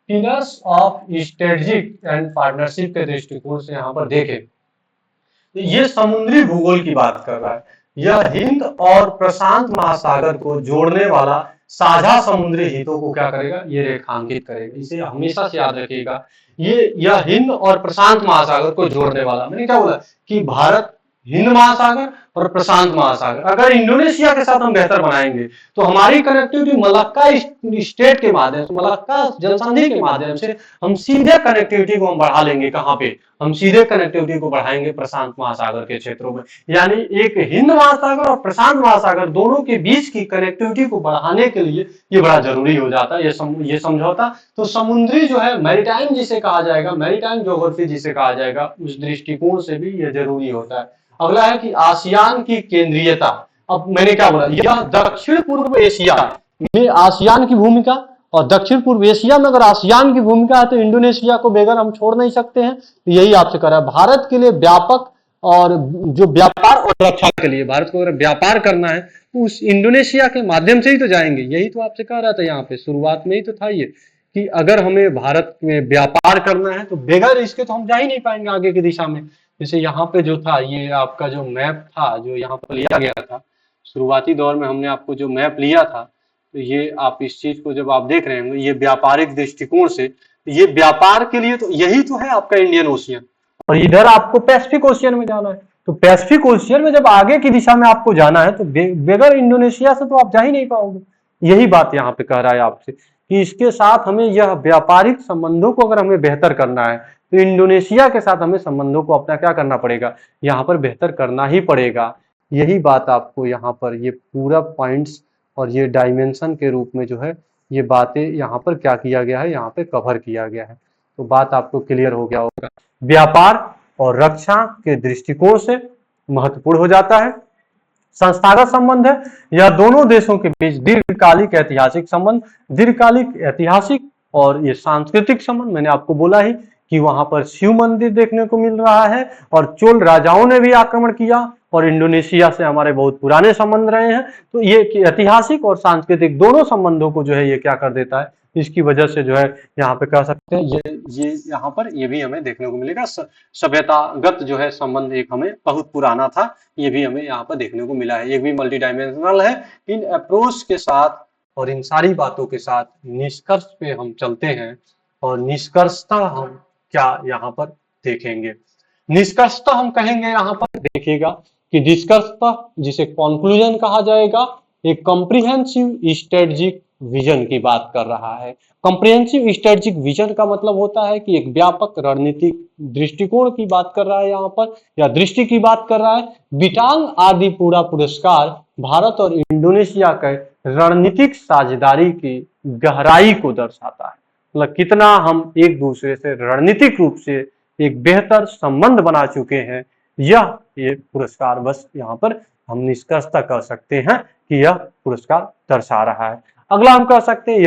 pillars of strategic and partnership के दृष्टिकोण से यहाँ पर देखें तो ये समुद्री भूगोल की बात कर रहा है। यह हिंद और प्रशांत महासागर को जोड़ने वाला साझा समुद्री हितों को क्या करेगा, ये रेखांकित करेगा। इसे हमेशा से याद रखिएगा, यह हिंद और प्रशांत महासागर को जोड़ने वाला, मैंने क्या बोला कि भारत, हिंद महासागर और प्रशांत महासागर, अगर इंडोनेशिया के साथ हम बेहतर बनाएंगे तो हमारी कनेक्टिविटी मलक्का स्टेट के माध्यम से, मलक्का जलसंधि के माध्यम से हम सीधे कनेक्टिविटी को हम बढ़ा लेंगे। कहाँ पे? हम सीधे कनेक्टिविटी को बढ़ाएंगे प्रशांत महासागर के क्षेत्रों में। यानी एक हिंद महासागर और प्रशांत महासागर दोनों के बीच की कनेक्टिविटी को बढ़ाने के लिए ये बड़ा जरूरी हो जाता है ये समझौता। तो समुद्री जो है मैरीटाइम जिसे कहा जाएगा, मैरीटाइम ज्योग्राफी जिसे कहा जाएगा, उस दृष्टिकोण से भी ये जरूरी होता है। अगला है कि आसियान की केंद्रीयता। अब मैंने क्या बोला, यह दक्षिण पूर्व एशिया में आसियान की भूमिका, और दक्षिण पूर्व एशिया में अगर आसियान की भूमिका है तो इंडोनेशिया को बेगर हम छोड़ नहीं सकते हैं। तो यही आपसे कह रहा है, भारत के लिए व्यापक और जो व्यापार और रक्षा के लिए भारत को अगर व्यापार करना है तो उस इंडोनेशिया के माध्यम से ही तो जाएंगे। यही तो आपसे कह रहा था यहाँ पे, शुरुआत में ही तो था ये कि अगर हमें भारत में व्यापार करना है तो बेगर इसके तो हम जा ही नहीं पाएंगे आगे की दिशा में। जैसे यहाँ पे जो था, ये आपका जो मैप था जो यहाँ पर लिया गया था शुरुआती दौर में, हमने आपको जो मैप लिया था, तो ये आप इस चीज को जब आप देख रहे होंगे, ये व्यापारिक दृष्टिकोण से, ये व्यापार के लिए तो यही तो है आपका इंडियन ओशियन, और इधर आपको पैसिफिक ओशियन में जाना है। तो पैसिफिक ओशियन में जब आगे की दिशा में आपको जाना है तो बेगर इंडोनेशिया से तो आप जा ही नहीं पाओगे। यही बात यहाँ पे कह रहा है आपसे कि इसके साथ हमें यह व्यापारिक संबंधों को अगर हमें बेहतर करना है तो इंडोनेशिया के साथ हमें संबंधों को अपना क्या करना पड़ेगा, यहाँ पर बेहतर करना ही पड़ेगा। यही बात आपको यहाँ पर ये पूरा पॉइंट्स और ये डायमेंशन के रूप में जो है ये बातें यहाँ पर क्या किया गया है, यहाँ पे कवर किया गया है। तो बात आपको क्लियर हो गया होगा। व्यापार और रक्षा के दृष्टिकोण से महत्वपूर्ण हो जाता है। संस्थागत संबंध है, यह दोनों देशों के बीच दीर्घकालिक ऐतिहासिक संबंध, दीर्घकालिक ऐतिहासिक और ये सांस्कृतिक संबंध। मैंने आपको बोला ही कि वहां पर शिव मंदिर देखने को मिल रहा है और चोल राजाओं ने भी आक्रमण किया और इंडोनेशिया से हमारे बहुत पुराने संबंध रहे हैं। तो ये ऐतिहासिक और सांस्कृतिक दोनों संबंधों को जो है ये क्या कर देता है, इसकी वजह से जो है यहाँ पे कह सकते हैं ये यहाँ पर ये भी हमें देखने को मिलेगा। सभ्यतागत जो है संबंध एक हमें बहुत पुराना था, ये भी हमें यहाँ पर देखने को मिला है। ये भी मल्टी डायमेंशनल है। इन अप्रोच के साथ और इन सारी बातों के साथ निष्कर्ष पे हम चलते हैं और निष्कर्षता हम क्या यहाँ पर देखेंगे। निष्कर्षता हम कहेंगे यहाँ पर, देखिएगा कि निष्कर्षता जिसे कंक्लूजन कहा जाएगा, एक कॉम्प्रिहेंसिव स्ट्रेटेजिक विजन की बात कर रहा है। कॉम्प्रिहेंसिव स्ट्रेटेजिक विजन का मतलब होता है कि एक व्यापक रणनीतिक दृष्टिकोण की बात कर रहा है यहाँ पर, या दृष्टि की बात कर रहा है। बिटांग आदि पूरा पुरस्कार भारत और इंडोनेशिया के रणनीतिक साझेदारी की गहराई को दर्शाता है। मतलब कितना हम एक दूसरे से रणनीतिक रूप से एक बेहतर संबंध बना चुके हैं, यह ये पुरस्कार बस यहाँ पर हम निष्कर्षता कर सकते हैं कि यह पुरस्कार दर्शा रहा है। अगला हम कह सकते हैं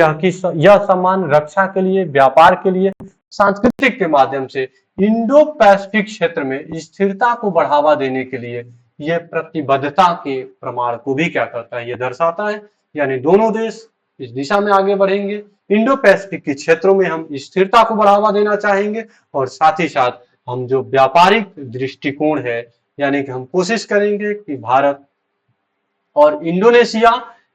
यह सम्मान रक्षा के लिए, व्यापार के लिए, सांस्कृतिक के माध्यम से इंडो पैसिफिक क्षेत्र में स्थिरता को बढ़ावा देने के लिए यह प्रतिबद्धता के प्रमाण को भी क्या करता है, यह दर्शाता है। यानी दोनों देश इस दिशा में आगे बढ़ेंगे, इंडो पैसिफिक के क्षेत्रों में हम स्थिरता को बढ़ावा देना चाहेंगे, और साथ ही साथ हम जो व्यापारिक दृष्टिकोण है, यानी कि हम कोशिश करेंगे कि भारत और इंडोनेशिया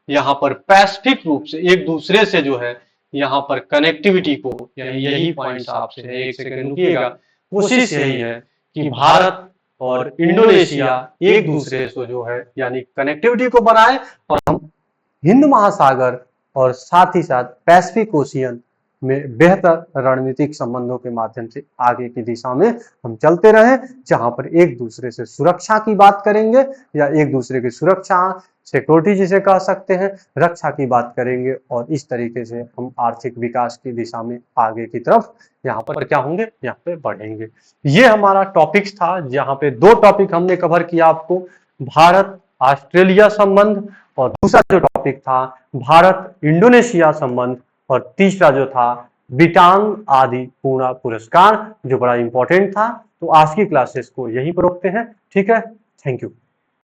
यहाँ पर पैसिफिक रूप से एक दूसरे से जो है यहाँ पर कनेक्टिविटी को, यानी यही पॉइंट आपसे है, एक सेकंड रुकिएगा, कोशिश यही है कि भारत और इंडोनेशिया एक दूसरे से जो है यानी कनेक्टिविटी को बनाए, और हम हिंद महासागर और साथ ही साथ पैसिफिक ओशियन में बेहतर रणनीतिक संबंधों के माध्यम से आगे की दिशा में हम चलते रहें, जहां पर एक दूसरे से सुरक्षा की बात करेंगे, या एक दूसरे की सुरक्षा, सिक्योरिटी जिसे कह सकते हैं, रक्षा की बात करेंगे, और इस तरीके से हम आर्थिक विकास की दिशा में आगे की तरफ यहाँ पर क्या होंगे, यहाँ पे बढ़ेंगे। ये हमारा टॉपिक्स था, जहाँ पे दो टॉपिक हमने कवर किया आपको, भारत ऑस्ट्रेलिया संबंध, और दूसरा जो टॉपिक था भारत इंडोनेशिया संबंध, और तीसरा जो था बिटांग आदि पूरा पुरस्कार, जो बड़ा इंपॉर्टेंट था। तो आज की क्लासेस को यहीं पर रोकते हैं, ठीक है, थैंक यू।